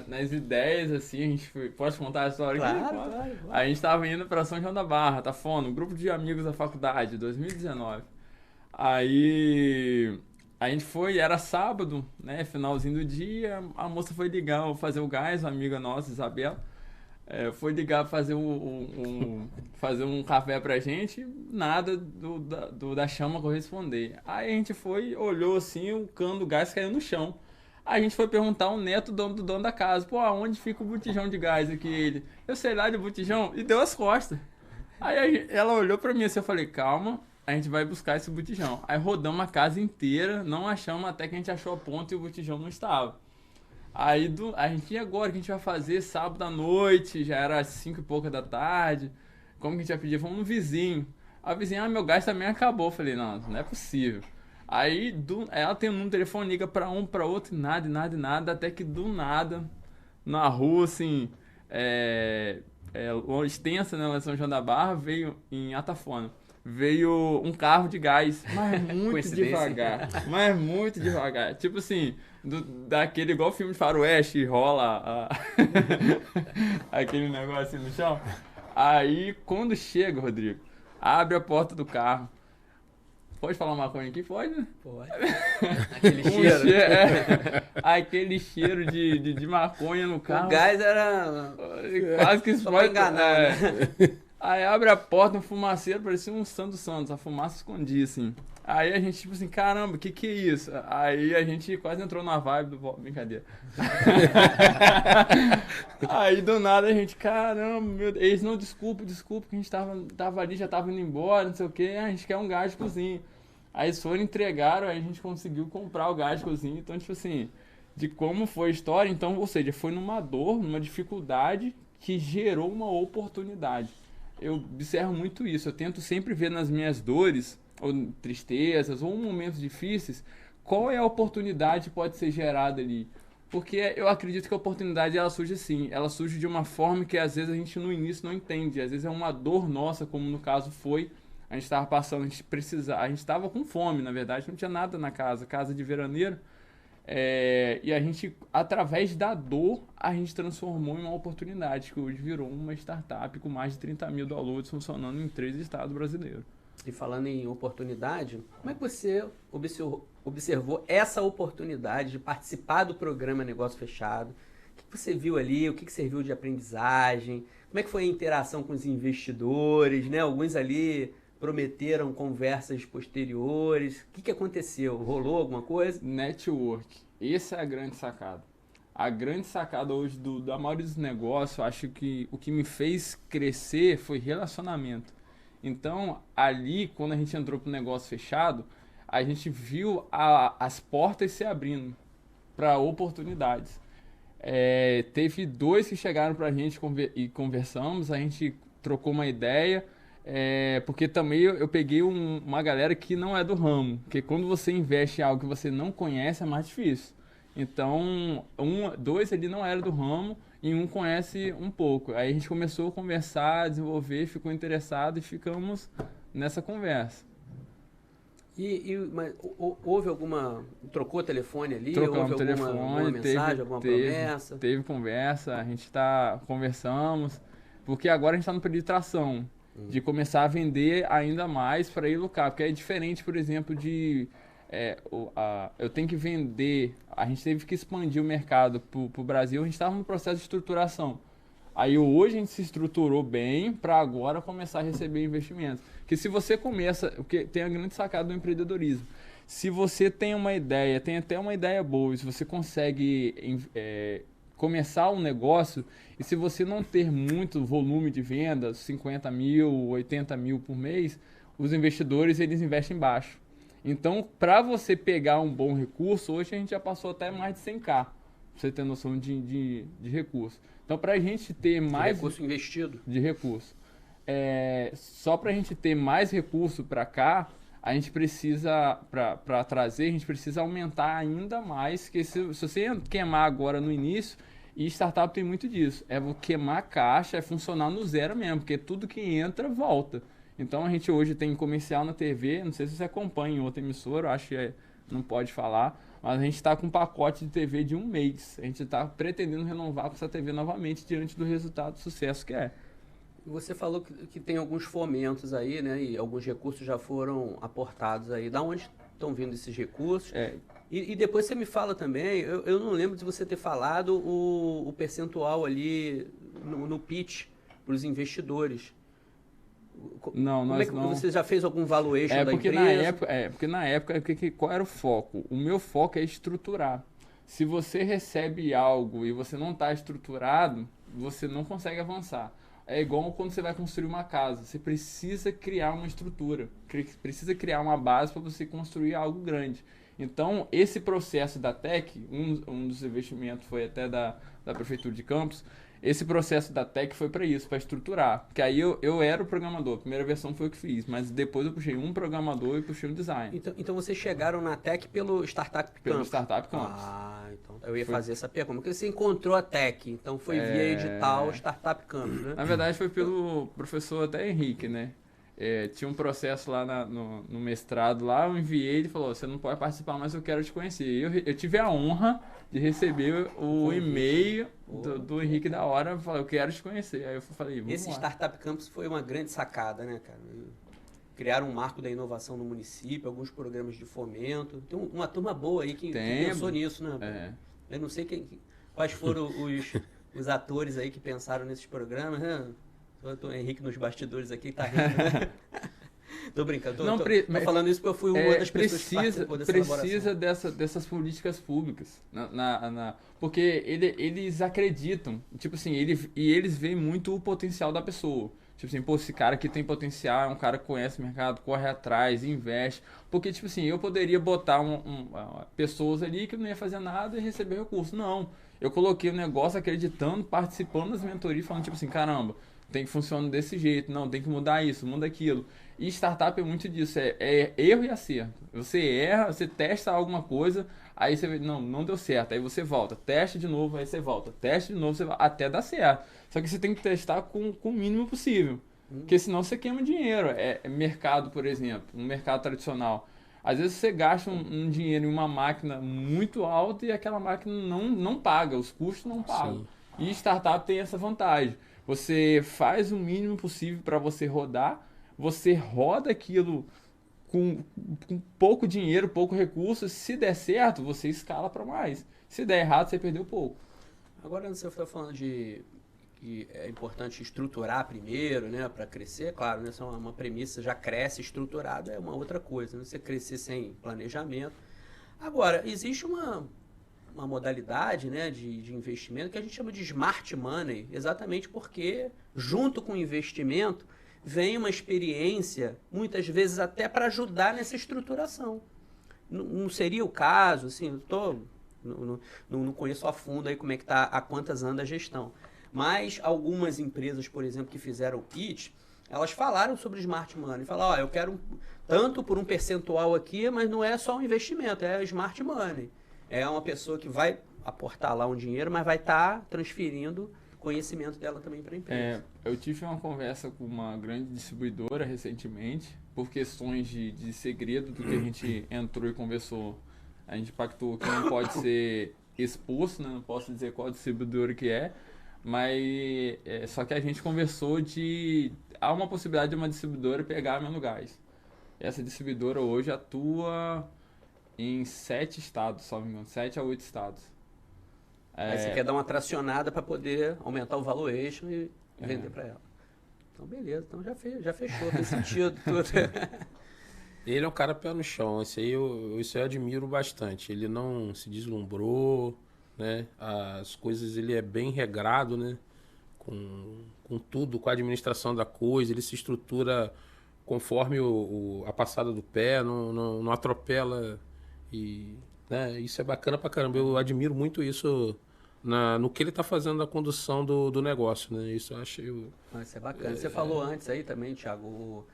Nas ideias, assim, a gente foi... Pode contar a história aqui? Claro. A gente tava indo pra São João da Barra, tá falando, um grupo de amigos da faculdade, 2019. Aí a gente foi, era sábado, né, finalzinho do dia, a moça foi ligar, fazer o gás, uma amiga nossa, Isabela, foi ligar fazer fazer um café pra gente, nada da chama corresponder. Aí a gente foi, olhou assim, o cano do gás caiu no chão. Aí a gente foi perguntar ao neto do dono da casa, pô, aonde fica o botijão de gás aqui? Ele, eu sei lá de botijão, e deu as costas. Aí ela olhou pra mim assim, eu falei, calma, a gente vai buscar esse botijão. Aí rodamos a casa inteira, não achamos até que a gente achou a ponta e o botijão não estava. Aí a gente, e agora? O que a gente vai fazer? Sábado à noite, já era 5 e pouca da tarde. Como que a gente vai pedir? Vamos no vizinho. A vizinha, meu gás também acabou. Eu falei, não é possível. Aí ela tem um número de telefone, liga pra um, pra outro, e nada. Até que do nada, na rua, assim, extensa, né, São João da Barra, veio em Atafona. Veio um carro de gás, mas muito devagar. Tipo assim, daquele igual filme de faroeste, rola aquele negócio assim no chão. Aí, quando chega, Rodrigo, abre a porta do carro. Pode falar maconha aqui? Pode, né? Pode. Aquele cheiro. Aquele cheiro de maconha no carro. O gás era quase que só pra enganar, né? Aí abre a porta, um fumaceiro, parecia um Santo Santos, a fumaça escondia, assim. Aí a gente, tipo assim, caramba, que é isso? Aí a gente quase entrou na vibe do... Brincadeira. Aí do nada a gente, caramba, meu Deus. Eles, não, desculpa, que a gente tava ali, já tava indo embora, não sei o quê, a gente quer um gás de cozinha. Aí eles foram, entregaram, aí a gente conseguiu comprar o gás de cozinha. Então, tipo assim, de como foi a história, então, ou seja, foi numa dor, numa dificuldade que gerou uma oportunidade. Eu observo muito isso, eu tento sempre ver nas minhas dores, ou tristezas, ou momentos difíceis, qual é a oportunidade que pode ser gerada ali. Porque eu acredito que a oportunidade, ela surge assim, ela surge de uma forma que às vezes a gente no início não entende, às vezes é uma dor nossa, como no caso foi, a gente estava passando, a gente estava com fome, na verdade, não tinha nada na casa de veraneiro, e a gente, através da dor, a gente transformou em uma oportunidade, que hoje virou uma startup com mais de 30 mil downloads funcionando em 3 estados brasileiros. E falando em oportunidade, como é que você observou essa oportunidade de participar do programa Negócio Fechado? O que você viu ali? O que serviu de aprendizagem? Como é que foi a interação com os investidores, né? Alguns ali prometeram conversas posteriores. O que aconteceu? Rolou alguma coisa? Network. Essa é a grande sacada. A grande sacada hoje da maioria dos negócios, acho que o que me fez crescer foi relacionamento. Então, ali, quando a gente entrou pro negócio fechado, a gente viu as portas se abrindo para oportunidades. Teve 2 que chegaram para a gente e conversamos, a gente trocou uma ideia, porque também eu peguei uma galera que não é do ramo, porque quando você investe em algo que você não conhece é mais difícil. Então, 2 ali não era do ramo e um conhece um pouco. Aí a gente começou a conversar, desenvolver, ficou interessado e ficamos nessa conversa. Mas houve alguma... Trocou telefone ali? Trocamos houve alguma mensagem, alguma promessa? Teve conversa, a gente conversamos, porque agora a gente está no período de tração, de começar a vender ainda mais para ir lucrar, porque é diferente, por exemplo, eu tenho que vender, a gente teve que expandir o mercado para o Brasil, a gente estava no processo de estruturação. Aí hoje a gente se estruturou bem para agora começar a receber investimentos. Porque se você começa, porque tem a grande sacada do empreendedorismo, se você tem uma ideia, tem até uma ideia boa, e se você consegue começar um negócio, e se você não ter muito volume de vendas, 50 mil, 80 mil por mês, os investidores eles investem baixo. Então, para você pegar um bom recurso, hoje a gente já passou até mais de 100k, pra você ter noção de recurso. Então, para a gente ter mais... De recurso investido? De recurso. Só para a gente ter mais recurso para cá, a gente precisa, para trazer, a gente precisa aumentar ainda mais, porque se você queimar agora no início, e startup tem muito disso, queimar a caixa, funcionar no zero mesmo, porque tudo que entra, volta. Então, a gente hoje tem comercial na TV, não sei se você acompanha em outra emissora, eu acho que não pode falar, mas a gente está com um pacote de TV de 1 mês. A gente está pretendendo renovar com essa TV novamente diante do resultado do sucesso que é. Você falou que tem alguns fomentos aí, né? E alguns recursos já foram aportados aí. Da onde estão vindo esses recursos? E depois você me fala também, eu não lembro de você ter falado o percentual ali no pitch para os investidores. Não, Você já fez algum valuation da empresa? Porque na época, qual era o foco? O meu foco é estruturar. Se você recebe algo e você não está estruturado, você não consegue avançar. É igual quando você vai construir uma casa. Você precisa criar uma estrutura, precisa criar uma base para você construir algo grande. Então, esse processo da TEC, um dos investimentos foi até da Prefeitura de Campos, esse processo da TEC foi para isso, para estruturar. Porque aí eu era o programador, a primeira versão foi o que fiz, mas depois eu puxei um programador e puxei um design. Então vocês chegaram na TEC pelo Startup Campus? Pelo Startup Campus. Então eu ia fazer essa pergunta. Como que você encontrou a TEC? Então foi via edital Startup Campus, né? Na verdade foi pelo professor até Henrique, né? Tinha um processo lá no mestrado lá, eu enviei, ele falou, você não pode participar, mas eu quero te conhecer. Eu tive a honra de receber o e-mail do Henrique da hora, eu falei, eu quero te conhecer. Aí eu falei, vamos Esse lá. Startup Campus foi uma grande sacada, né, cara? Criaram um marco da inovação no município, alguns programas de fomento. Tem uma turma boa aí que pensou nisso, né? Eu não sei quais foram os atores aí que pensaram nesses programas, né? O Henrique nos bastidores aqui tá rindo, né? Tô brincando, tô falando isso porque eu fui uma das pessoas que participou dessa precisa dessas políticas públicas, porque eles acreditam, tipo assim, eles veem muito o potencial da pessoa. Tipo assim, esse cara aqui tem potencial, é um cara que conhece o mercado, corre atrás, investe. Porque, tipo assim, eu poderia botar pessoas ali que não ia fazer nada e receber recurso. Não, eu coloquei o negócio acreditando, participando das mentorias, falando tipo assim, caramba, tem que funcionar desse jeito, não, tem que mudar isso, muda aquilo. E startup é muito disso, é erro e acerto. Você erra, você testa alguma coisa, aí você vê, não deu certo, aí você volta, testa de novo, aí você volta, testa de novo, até dar certo. Só que você tem que testar com o mínimo possível, porque senão você queima dinheiro. Mercado, por exemplo, um mercado tradicional. Às vezes você gasta um dinheiro em uma máquina muito alta e aquela máquina não paga, os custos não pagam. Sim. E startup tem essa vantagem. Você faz o mínimo possível para você rodar, você roda aquilo com pouco dinheiro, pouco recurso. Se der certo, você escala para mais. Se der errado, você perdeu pouco. Agora você está falando que é importante estruturar primeiro, né, para crescer. Claro, né, essa é uma premissa, já cresce estruturado, é uma outra coisa, né, você crescer sem planejamento. Agora, existe uma modalidade, né, de investimento que a gente chama de smart money, exatamente porque junto com o investimento vem uma experiência, muitas vezes até para ajudar nessa estruturação. não seria o caso, assim, não conheço a fundo aí como é que está, há quantas anda a gestão. Mas algumas empresas, por exemplo, que fizeram o pitch, elas falaram sobre Smart Money. Falaram, eu quero tanto por um percentual aqui, mas não é só um investimento, é Smart Money. É uma pessoa que vai aportar lá um dinheiro, mas vai estar transferindo conhecimento dela também para a empresa. Eu tive uma conversa com uma grande distribuidora recentemente, por questões de segredo do que a gente entrou e conversou. A gente pactou que não pode ser exposto, né? Não posso dizer qual distribuidora que é, mas só que a gente conversou há uma possibilidade de uma distribuidora pegar meu gás. Essa distribuidora hoje atua em 7 estados, só me engano, 7 a 8 estados. Aí você quer dar uma tracionada para poder aumentar o valuation e vender para ela. Então, beleza. Então, já fechou. Fez sentido tudo. Ele é um cara pé no chão. Isso aí eu admiro bastante. Ele não se deslumbrou, né? As coisas, ele é bem regrado, né? Com tudo, com a administração da coisa. Ele se estrutura conforme a passada do pé, não atropela. E, né? Isso é bacana pra caramba. Eu admiro muito isso no que ele está fazendo na condução do negócio, né? Isso eu acho... Isso é bacana. Você falou antes aí também, Thiago,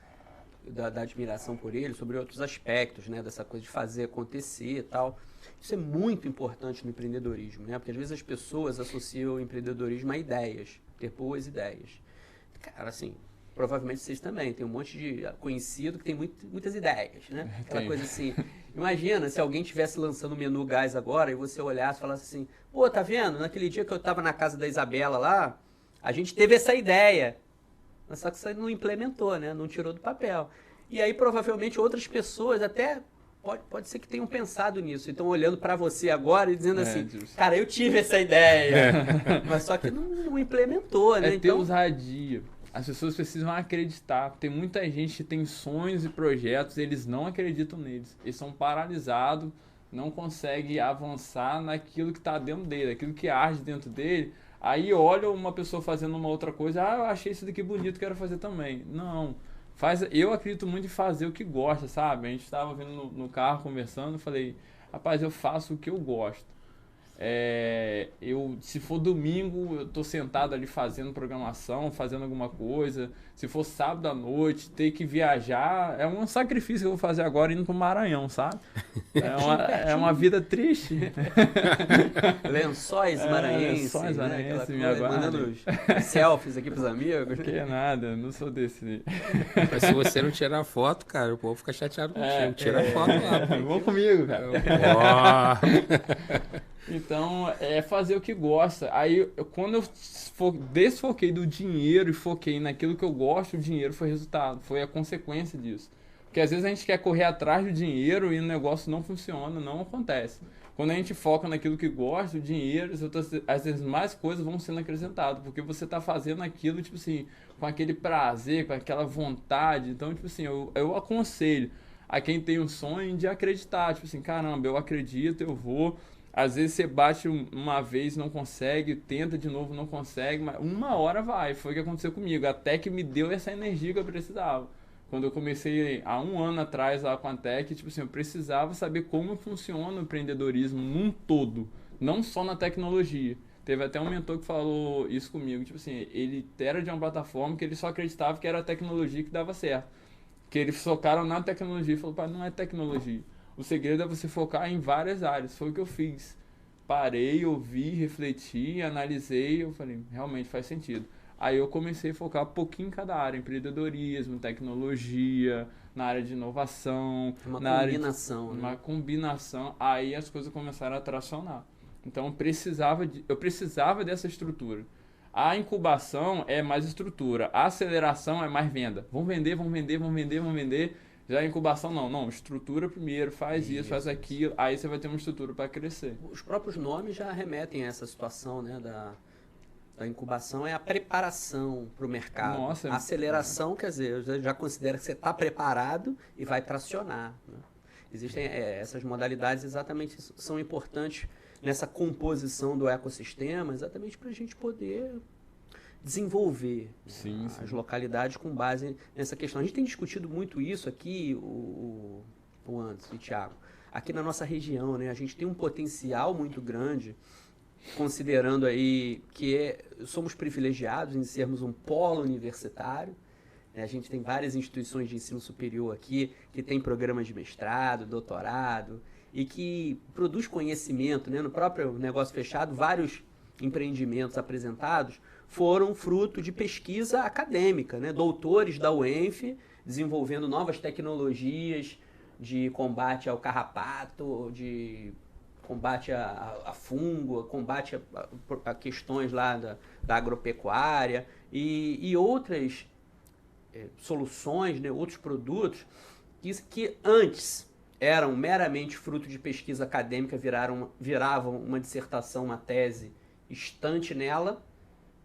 da admiração por ele, sobre outros aspectos, né? Dessa coisa de fazer acontecer e tal. Isso é muito importante no empreendedorismo, né? Porque às vezes as pessoas associam o empreendedorismo a ideias, ter boas ideias. Cara, assim, provavelmente vocês também. Tem um monte de conhecido que tem muitas ideias, né? Aquela coisa assim... Imagina se alguém estivesse lançando o menu gás agora e você olhasse e falasse assim, pô, tá vendo? Naquele dia que eu estava na casa da Isabela lá, a gente teve essa ideia. Mas só que você não implementou, né? Não tirou do papel. E aí, provavelmente, outras pessoas até... Pode ser que tenham pensado nisso. Então, olhando para você agora e dizendo assim, cara, eu tive essa ideia. Mas só que não implementou, né? Ter ousadia. As pessoas precisam acreditar. Tem muita gente que tem sonhos e projetos, eles não acreditam neles. Eles são paralisados, não conseguem avançar naquilo que está dentro dele, aquilo que arde dentro dele. Aí olha uma pessoa fazendo uma outra coisa, eu achei isso daqui bonito, quero fazer também. Não. Eu acredito muito em fazer o que gosta, sabe? A gente estava vindo no carro conversando, falei, rapaz, eu faço o que eu gosto. Se for domingo, eu tô sentado ali fazendo programação, fazendo alguma coisa. Se for sábado à noite, ter que viajar, é um sacrifício que eu vou fazer agora indo pro Maranhão, sabe? É uma vida triste. Lençóis maranhenses, Lençóis maranhenses, né? Mandando selfies aqui pros amigos. Que nada, não sou desse. Mas se você não tirar foto, cara, o povo fica chateado contigo. Tira foto lá. Vamos comigo, cara. Então, é fazer o que gosta. Aí, quando eu desfoquei do dinheiro e foquei naquilo que eu gosto, o dinheiro foi resultado, foi a consequência disso. Porque às vezes a gente quer correr atrás do dinheiro e o negócio não funciona, não acontece. Quando a gente foca naquilo que gosta, o dinheiro, às vezes mais coisas vão sendo acrescentadas, porque você está fazendo aquilo, tipo assim, com aquele prazer, com aquela vontade. Então, tipo assim, eu aconselho a quem tem um sonho de acreditar, tipo assim, caramba, eu acredito, eu vou... Às vezes você bate uma vez, não consegue, tenta de novo, não consegue, mas uma hora vai. Foi o que aconteceu comigo, até que me deu essa energia que eu precisava. Quando eu comecei há 1 ano atrás lá com a Tech, tipo assim, eu precisava saber como funciona o empreendedorismo num todo, não só na tecnologia. Teve até um mentor que falou isso comigo, tipo assim, ele era de uma plataforma que ele só acreditava que era a tecnologia que dava certo. Que eles focaram na tecnologia e falou, pai, não é tecnologia. O segredo é você focar em várias áreas. Foi o que eu fiz. Parei, ouvi, refleti, analisei. Eu falei, realmente faz sentido. Aí eu comecei a focar um pouquinho em cada área. Empreendedorismo, tecnologia, na área de inovação. Uma combinação. Uma combinação. Aí as coisas começaram a tracionar. Então eu precisava dessa estrutura. A incubação é mais estrutura. A aceleração é mais venda. Vamos vender, vamos vender, vamos vender, vamos vender. Já a incubação não, estrutura primeiro, faz isso, faz aquilo, aí você vai ter uma estrutura para crescer. Os próprios nomes já remetem a essa situação, né, da incubação, é a preparação para o mercado. Nossa, a aceleração, quer dizer, eu já considero que você está preparado e vai tracionar, né? Existem essas modalidades, exatamente são importantes nessa composição do ecossistema, exatamente para a gente poder desenvolver as localidades com base nessa questão. A gente tem discutido muito isso aqui, o o Anderson e o Thiago, aqui na nossa região, né, a gente tem um potencial muito grande, considerando aí que somos privilegiados em sermos um polo universitário. A gente tem várias instituições de ensino superior aqui que tem programas de mestrado, doutorado e que produz conhecimento, né? No próprio negócio fechado, vários empreendimentos apresentados foram fruto de pesquisa acadêmica, né? Doutores da UENF desenvolvendo novas tecnologias de combate ao carrapato, de combate a fungo, combate a questões lá da agropecuária e outras soluções, né, outros produtos que antes eram meramente fruto de pesquisa acadêmica, viravam uma dissertação, uma tese estante nela,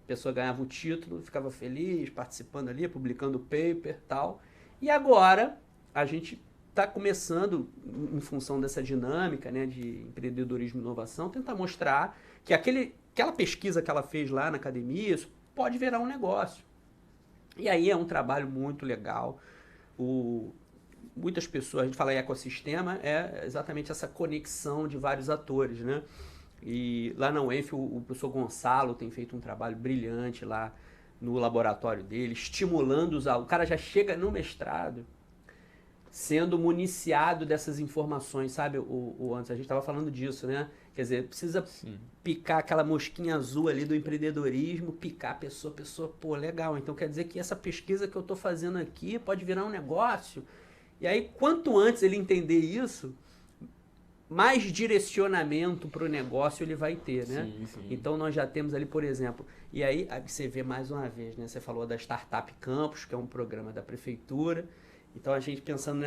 a pessoa ganhava o título, ficava feliz, participando ali, publicando paper e tal. E agora a gente está começando, em função dessa dinâmica, né, de empreendedorismo e inovação, tentar mostrar que aquela pesquisa que ela fez lá na academia, isso pode virar um negócio. E aí é um trabalho muito legal. Muitas pessoas, a gente fala em ecossistema, é exatamente essa conexão de vários atores, né? E lá na UENF, o professor Gonçalo tem feito um trabalho brilhante lá no laboratório dele, estimulando os alunos. O cara já chega no mestrado sendo municiado dessas informações, sabe? Antes a gente estava falando disso, né? Quer dizer, precisa picar aquela mosquinha azul ali do empreendedorismo, picar a pessoa, pô, legal. Então quer dizer que essa pesquisa que eu estou fazendo aqui pode virar um negócio. E aí, quanto antes ele entender isso, mais direcionamento para o negócio ele vai ter, né? Sim. Então nós já temos ali, por exemplo, e aí você vê mais uma vez, né? Você falou da Startup Campus, que é um programa da prefeitura. Então a gente pensando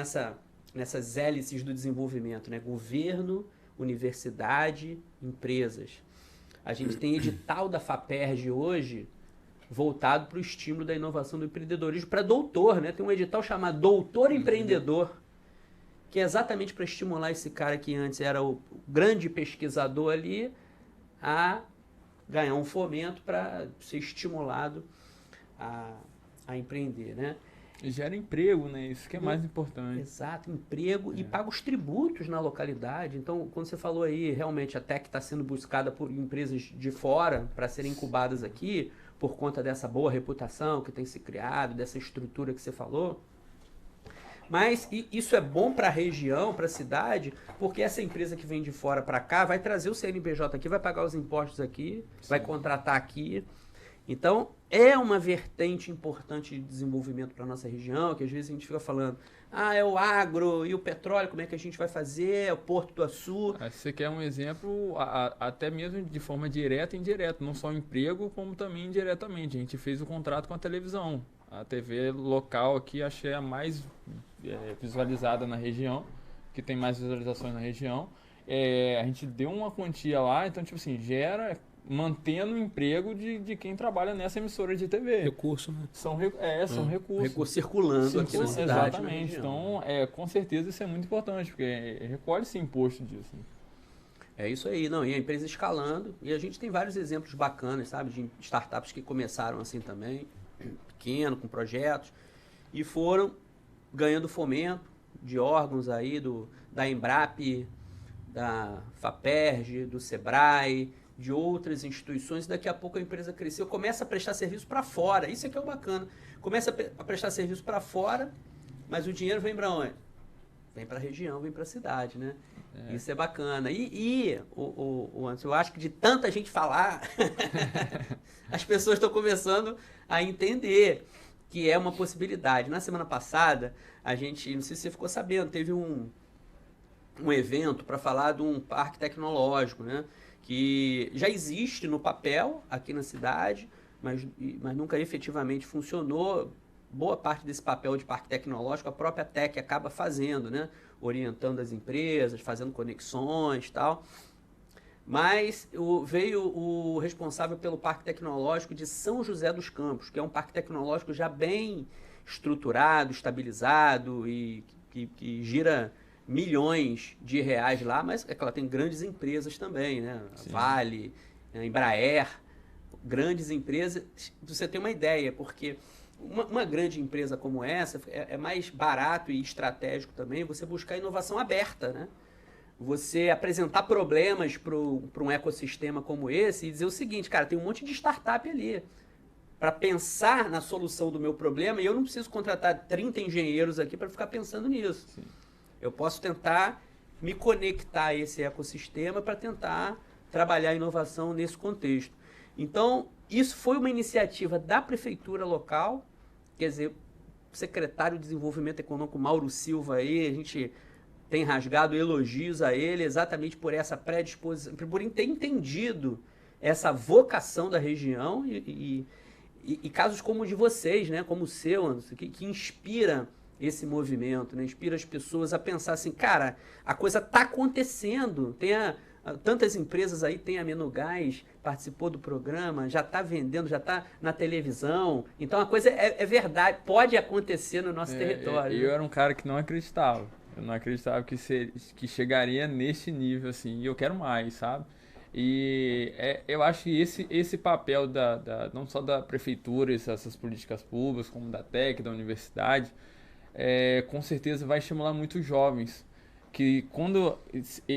nessas hélices do desenvolvimento, né? Governo, universidade, empresas. A gente tem edital da FAPERJ hoje voltado para o estímulo da inovação do empreendedorismo para doutor, né? Tem um edital chamado Doutor Empreendedor, que é exatamente para estimular esse cara que antes era o grande pesquisador ali a ganhar um fomento para ser estimulado a empreender, né? E gera emprego, né? Isso que é mais importante. Exato, emprego e paga os tributos na localidade. Então, quando você falou aí, realmente a tech está sendo buscada por empresas de fora para serem incubadas aqui, por conta dessa boa reputação que tem se criado, dessa estrutura que você falou. Mas isso é bom para a região, para a cidade, porque essa empresa que vem de fora para cá vai trazer o CNPJ aqui, vai pagar os impostos aqui, vai contratar aqui. Então, é uma vertente importante de desenvolvimento para a nossa região, que às vezes a gente fica falando, é o agro e o petróleo, como é que a gente vai fazer, é o Porto do Açu. Você quer um exemplo, até mesmo de forma direta e indireta, não só emprego, como também indiretamente. A gente fez o contrato com a televisão. A TV local aqui, achei a mais visualizada na região, que tem mais visualizações na região. A gente deu uma quantia lá, então, tipo assim, gera... mantendo o emprego de quem trabalha nessa emissora de TV. Recurso, né? São recursos. Recurso circulando aqui na cidade. Exatamente. Então, com certeza isso é muito importante, porque recolhe-se imposto disso. É isso aí. Não, e a empresa escalando. E a gente tem vários exemplos bacanas, sabe? De startups que começaram assim também, pequeno, com projetos, e foram ganhando fomento de órgãos aí, da Embrap, da FAPERJ, do Sebrae, de outras instituições, e daqui a pouco a empresa cresceu, começa a prestar serviço para fora. Isso é que é o bacana. Começa a prestar serviço para fora, mas o dinheiro vem para onde? Vem para a região, vem para a cidade, né? Isso é bacana. Anderson, eu acho que de tanta gente falar, as pessoas estão começando a entender que é uma possibilidade. Na semana passada, a gente, não sei se você ficou sabendo, teve um evento para falar de um parque tecnológico, né? Que já existe no papel aqui na cidade, mas nunca efetivamente funcionou. Boa parte desse papel de parque tecnológico a própria Tec acaba fazendo, né? Orientando as empresas, fazendo conexões e tal. Mas veio o responsável pelo parque tecnológico de São José dos Campos, que é um parque tecnológico já bem estruturado, estabilizado e que gira milhões de reais lá, mas é que ela tem grandes empresas também, né? Sim. Vale, Embraer, grandes empresas. Você tem uma ideia, porque uma grande empresa como essa, é mais barato e estratégico também você buscar inovação aberta, né? Você apresentar problemas para um ecossistema como esse e dizer o seguinte, cara, tem um monte de startup ali para pensar na solução do meu problema e eu não preciso contratar 30 engenheiros aqui para ficar pensando nisso. Sim. Eu posso tentar me conectar a esse ecossistema para tentar trabalhar a inovação nesse contexto. Então, isso foi uma iniciativa da prefeitura local, quer dizer, o secretário de Desenvolvimento Econômico, Mauro Silva, aí, a gente tem rasgado elogios a ele exatamente por essa predisposição, por ter entendido essa vocação da região e casos como o de vocês, né, como o seu, Anderson, que inspira esse movimento, né, inspira as pessoas a pensar assim, cara, a coisa está acontecendo, tantas empresas aí, tem a Menugás, participou do programa, já está vendendo, já está na televisão, então a coisa é verdade, pode acontecer no nosso território. Eu era um cara que não acreditava. Eu não acreditava que chegaria nesse nível, assim, e eu quero mais, sabe? E eu acho que esse papel não só da prefeitura, essas políticas públicas, como da TEC, da universidade, com certeza vai estimular muitos jovens, que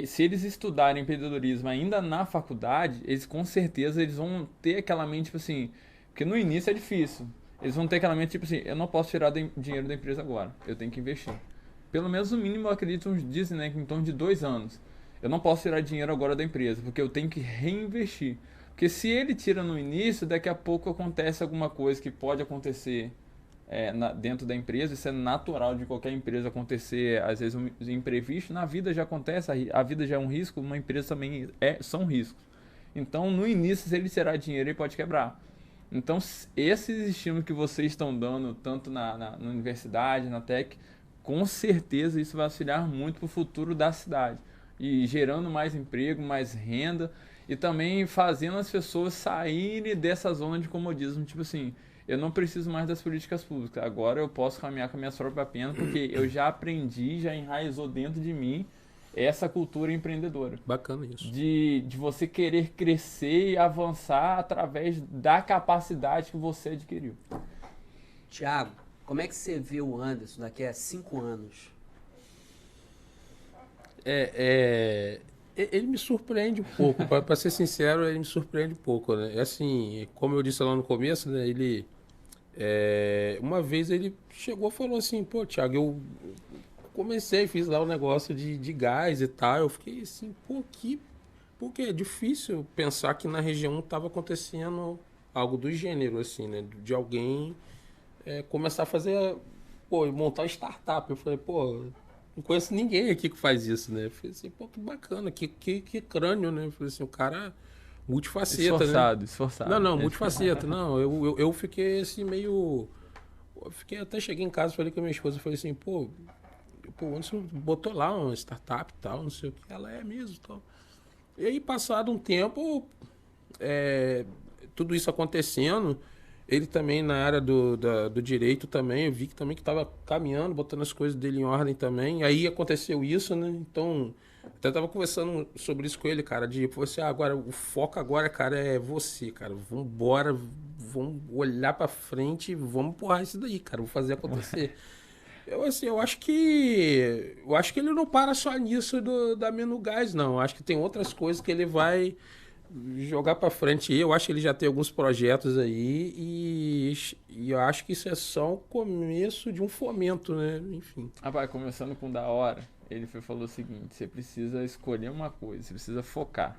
se eles estudarem empreendedorismo ainda na faculdade, eles com certeza eles vão ter aquela mente, tipo assim, porque no início é difícil, eles vão ter aquela mente, tipo assim, eu não posso tirar dinheiro da empresa agora, eu tenho que investir. Pelo menos no mínimo, eu acredito, dizem, né, que em torno de 2 anos. Eu não posso tirar dinheiro agora da empresa, porque eu tenho que reinvestir. Porque se ele tira no início, daqui a pouco acontece alguma coisa que pode acontecer dentro da empresa. Isso é natural de qualquer empresa acontecer, às vezes um imprevisto. Na vida já acontece, a vida já é um risco, uma empresa também são riscos. Então, no início, se ele tirar dinheiro, ele pode quebrar. Então, esses estímulos que vocês estão dando, tanto na universidade, na TEC, com certeza isso vai auxiliar muito para o futuro da cidade. E gerando mais emprego, mais renda e também fazendo as pessoas saírem dessa zona de comodismo. Tipo assim, eu não preciso mais das políticas públicas, agora eu posso caminhar com a minha própria perna porque eu já aprendi, já enraizou dentro de mim essa cultura empreendedora. Bacana isso. De você querer crescer e avançar através da capacidade que você adquiriu. Thiago, como é que você vê o Anderson daqui a 5 anos? Ele me surpreende um pouco, para ser sincero, ele me surpreende um pouco, né? Assim, como eu disse lá no começo, né? Uma vez ele chegou e falou assim, pô, Thiago, eu fiz lá o negócio de gás e tal, eu fiquei assim, porque é difícil pensar que na região estava acontecendo algo do gênero, assim, né? De alguém começar a fazer, montar startup. Eu falei, não conheço ninguém aqui que faz isso, né? Eu falei assim, que bacana, que crânio, né? Eu falei assim, o cara multifaceta, Esforçado. Não, multifaceta. Não, eu fiquei assim meio... até cheguei em casa, falei com a minha esposa, falei assim, o Anderson botou lá uma startup e tal, não sei o que, ela é mesmo e tal. E aí, passado um tempo, tudo isso acontecendo, ele também na área do direito também, eu vi que também que estava caminhando, botando as coisas dele em ordem também. Aí aconteceu isso, né? Então, até estava conversando sobre isso com ele, cara, você, agora, o foco agora, cara, é você, cara. Vamos embora, vamos olhar para frente, vamos empurrar isso daí, cara, vou fazer acontecer. Eu acho que ele não para só nisso da Menugás, não. Eu acho que tem outras coisas que ele vai jogar para frente. Eu acho que ele já tem alguns projetos aí e eu acho que isso é só o começo de um fomento, né? Enfim. Rapaz, começando com da hora, ele falou o seguinte, você precisa escolher uma coisa, você precisa focar.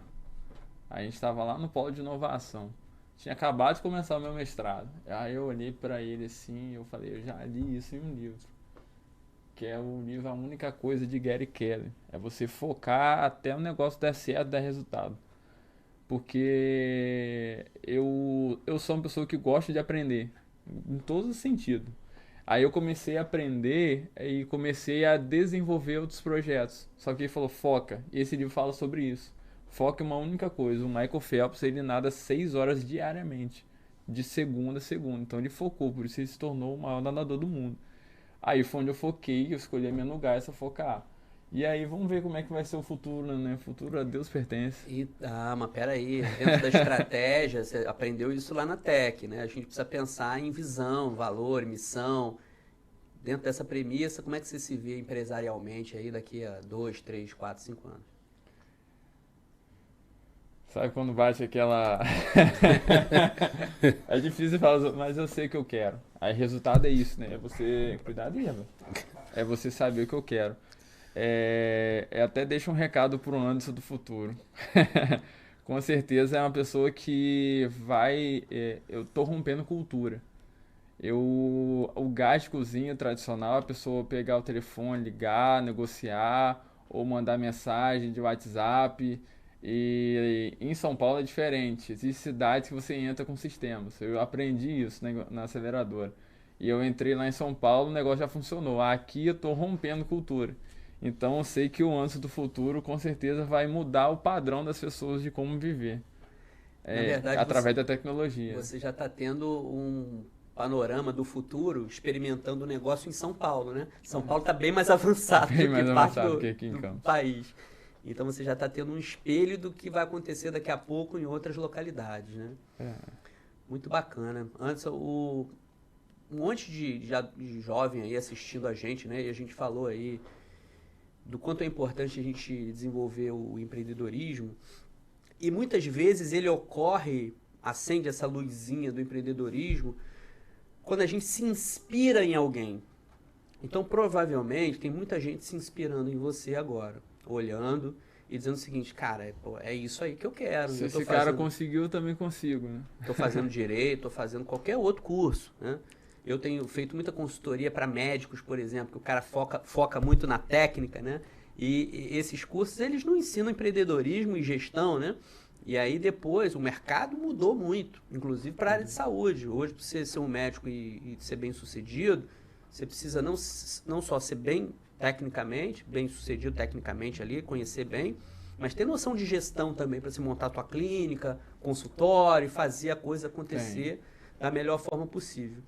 A gente estava lá no polo de inovação. Tinha acabado de começar o meu mestrado. Aí eu olhei para ele assim, eu falei, eu já li isso em um livro. Que é o livro A Única Coisa de Gary Keller. É você focar até o negócio dar certo, dar resultado. Porque eu sou uma pessoa que gosta de aprender, em todos os sentidos. Aí eu comecei a aprender e comecei a desenvolver outros projetos. Só que ele falou, foca. E esse livro fala sobre isso. Foca em uma única coisa. O Michael Phelps, ele nada 6 horas diariamente, de segunda a segunda. Então ele focou, por isso ele se tornou o maior nadador do mundo. Aí foi onde eu foquei, eu escolhi a Menugás a focar. E aí vamos ver como é que vai ser o futuro, né? O futuro a Deus pertence. Mas peraí, dentro da estratégia, você aprendeu isso lá na Tech, né? A gente precisa pensar em visão, valor, missão. Dentro dessa premissa, como é que você se vê empresarialmente aí daqui a 2, 3, 4, 5 anos? Sabe quando bate aquela... É difícil falar, mas eu sei o que eu quero. Aí o resultado é isso, né? É você... Cuidado aí, mano. É você saber o que eu quero. Até deixa um recado pro Anderson do futuro. Com certeza é uma pessoa que vai... eu tô rompendo cultura. O gás de cozinha tradicional, a pessoa pegar o telefone, ligar, negociar, ou mandar mensagem de WhatsApp. E em São Paulo é diferente. Existem cidades que você entra com sistemas. Eu aprendi isso na aceleradora. E eu entrei lá em São Paulo, o negócio já funcionou. Aqui eu tô rompendo cultura. Então eu sei que o Antes do Futuro com certeza vai mudar o padrão das pessoas de como viver. Na verdade, através da tecnologia. Você já está tendo um panorama do futuro experimentando o negócio em São Paulo, né? São Paulo está bem mais avançado Bem do mais que avançado parte que aqui em do Campos. país. Então você já está tendo um espelho do que vai acontecer daqui a pouco em outras localidades, né? Muito bacana. Antes, um monte de jovem aí assistindo a gente, né? E a gente falou aí do quanto é importante a gente desenvolver o empreendedorismo. E muitas vezes ele acende essa luzinha do empreendedorismo quando a gente se inspira em alguém. Então, provavelmente, tem muita gente se inspirando em você agora, olhando e dizendo o seguinte, cara, é isso aí que eu quero. Se esse cara conseguiu, eu também consigo, né? Estou fazendo direito, estou fazendo qualquer outro curso, né? Eu tenho feito muita consultoria para médicos, por exemplo, que o cara foca muito na técnica, né? E esses cursos, eles não ensinam empreendedorismo e gestão, né? E aí depois o mercado mudou muito, inclusive para a área de saúde. Hoje, para você ser um médico e ser bem sucedido, você precisa não só ser bem sucedido tecnicamente ali, conhecer bem, mas ter noção de gestão também para se montar a tua clínica, consultório, fazer a coisa acontecer da melhor forma possível.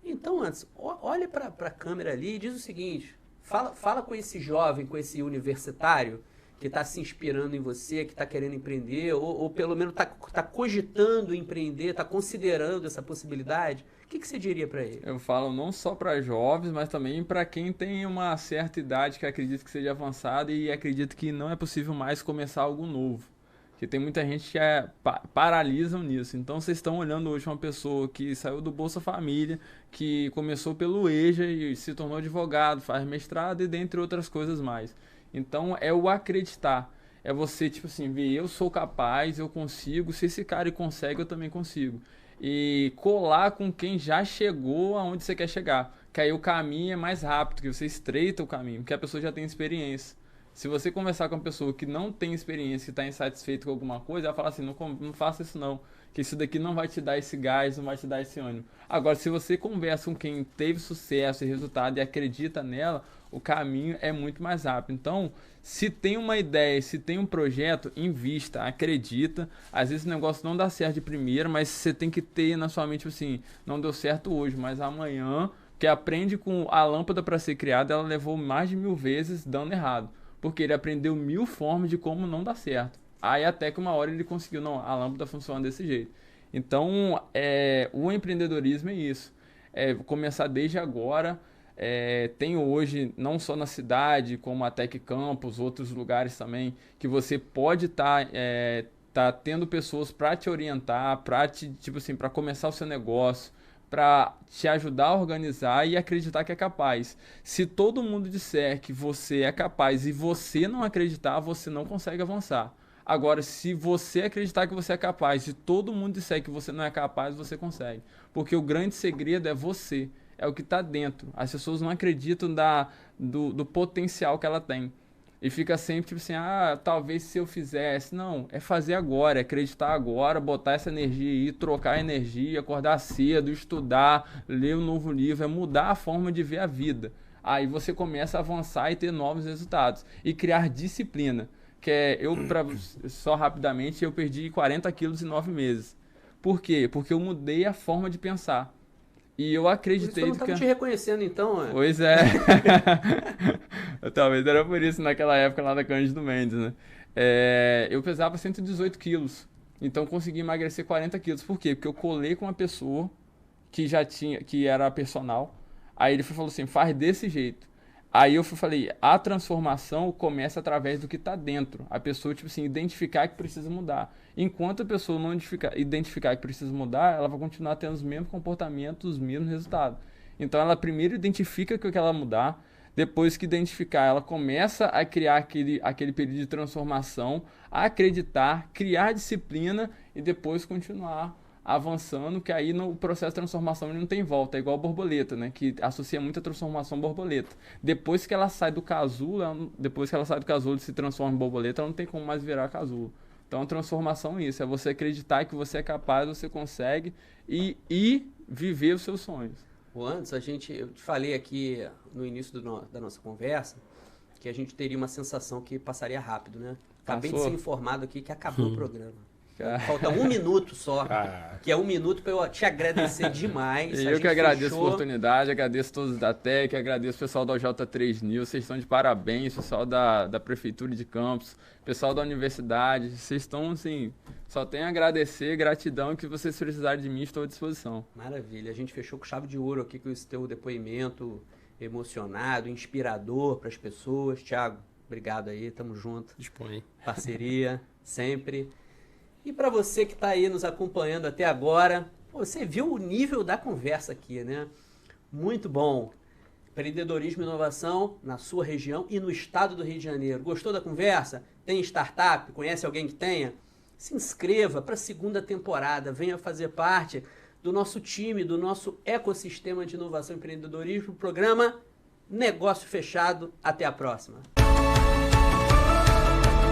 Então, antes, olha para a câmera ali e diz o seguinte, fala com esse jovem, com esse universitário que está se inspirando em você, que está querendo empreender, ou pelo menos está cogitando empreender, está considerando essa possibilidade. O que você diria para ele? Eu falo não só para jovens, mas também para quem tem uma certa idade que acredita que seja avançada e acredita que não é possível mais começar algo novo. Porque tem muita gente que paralisam nisso. Então vocês estão olhando hoje uma pessoa que saiu do Bolsa Família, que começou pelo EJA e se tornou advogado, faz mestrado e dentre outras coisas mais. Então é o acreditar. É você, tipo assim, ver, eu sou capaz, eu consigo, se esse cara consegue, eu também consigo. E colar com quem já chegou aonde você quer chegar. Que aí o caminho é mais rápido, que você estreita o caminho, porque a pessoa já tem experiência. Se você conversar com uma pessoa que não tem experiência, que está insatisfeito com alguma coisa, ela fala assim, não faça isso não, que isso daqui não vai te dar esse gás, não vai te dar esse ânimo. Agora, se você conversa com quem teve sucesso e resultado e acredita nela, o caminho é muito mais rápido. Então, se tem uma ideia, se tem um projeto, invista, acredita. Às vezes o negócio não dá certo de primeira, mas você tem que ter na sua mente assim, não deu certo hoje, mas amanhã, que aprende com a lâmpada para ser criada, ela levou mais de 1000 vezes dando errado. Porque ele aprendeu 1000 formas de como não dá certo. Aí até que uma hora ele conseguiu, não, a lâmpada funciona desse jeito. Então, o empreendedorismo é isso. Começar desde agora. Tem hoje, não só na cidade, como a Tech Campus, outros lugares também, que você pode estar tendo pessoas para te orientar, para começar o seu negócio, para te ajudar a organizar e acreditar que é capaz. Se todo mundo disser que você é capaz e você não acreditar, você não consegue avançar. Agora, se você acreditar que você é capaz e todo mundo disser que você não é capaz, você consegue. Porque o grande segredo é você, é o que está dentro. As pessoas não acreditam do potencial que ela tem. E fica sempre tipo assim, talvez se eu fizesse. Não, é fazer agora, é acreditar agora, botar essa energia aí, trocar energia, acordar cedo, estudar, ler um novo livro, é mudar a forma de ver a vida. Aí você começa a avançar e ter novos resultados. E criar disciplina. Só rapidamente, eu perdi 40 quilos em 9 meses. Por quê? Porque eu mudei a forma de pensar. E eu Por isso que acreditei eu não estava te reconhecendo, então. Pois é. Talvez era por isso naquela época lá da Cândido Mendes, né? Eu pesava 118 quilos. Então consegui emagrecer 40 quilos. Por quê? Porque eu colei com uma pessoa que era personal. Aí ele falou assim, faz desse jeito. Aí eu falei, a transformação começa através do que está dentro. A pessoa, tipo assim, identificar que precisa mudar. Enquanto a pessoa não identificar que precisa mudar, ela vai continuar tendo os mesmos comportamentos, os mesmos resultados. Então ela primeiro identifica que ela mudar, depois que identificar, ela começa a criar aquele período de transformação, a acreditar, criar disciplina e depois continuar avançando, que aí no processo de transformação ele não tem volta, é igual a borboleta, né? Que associa muito a transformação à borboleta. Depois que ela sai do casulo, e se transforma em borboleta, ela não tem como mais virar casulo. Então a transformação é isso, é você acreditar que você é capaz, você consegue e viver os seus sonhos. Antes, eu te falei aqui no início da nossa conversa que a gente teria uma sensação que passaria rápido, né? Acabei de ser informado aqui que acabou o programa. Falta 1 minuto só, que é 1 minuto para eu te agradecer demais. Eu que agradeço a oportunidade, agradeço todos da TEC, agradeço o pessoal da J3 News, vocês estão de parabéns, pessoal da Prefeitura de Campos, pessoal da universidade, vocês estão assim, só tenho a agradecer, gratidão, que vocês precisarem de mim, estou à disposição. Maravilha, a gente fechou com chave de ouro aqui com esse teu depoimento emocionado, inspirador para as pessoas. Thiago, obrigado aí, tamo junto. Dispõe. Parceria, sempre. E para você que está aí nos acompanhando até agora, você viu o nível da conversa aqui, né? Muito bom. Empreendedorismo e inovação na sua região e no estado do Rio de Janeiro. Gostou da conversa? Tem startup? Conhece alguém que tenha? Se inscreva para a 2ª temporada. Venha fazer parte do nosso time, do nosso ecossistema de inovação e empreendedorismo. Programa Negócio Fechado. Até a próxima.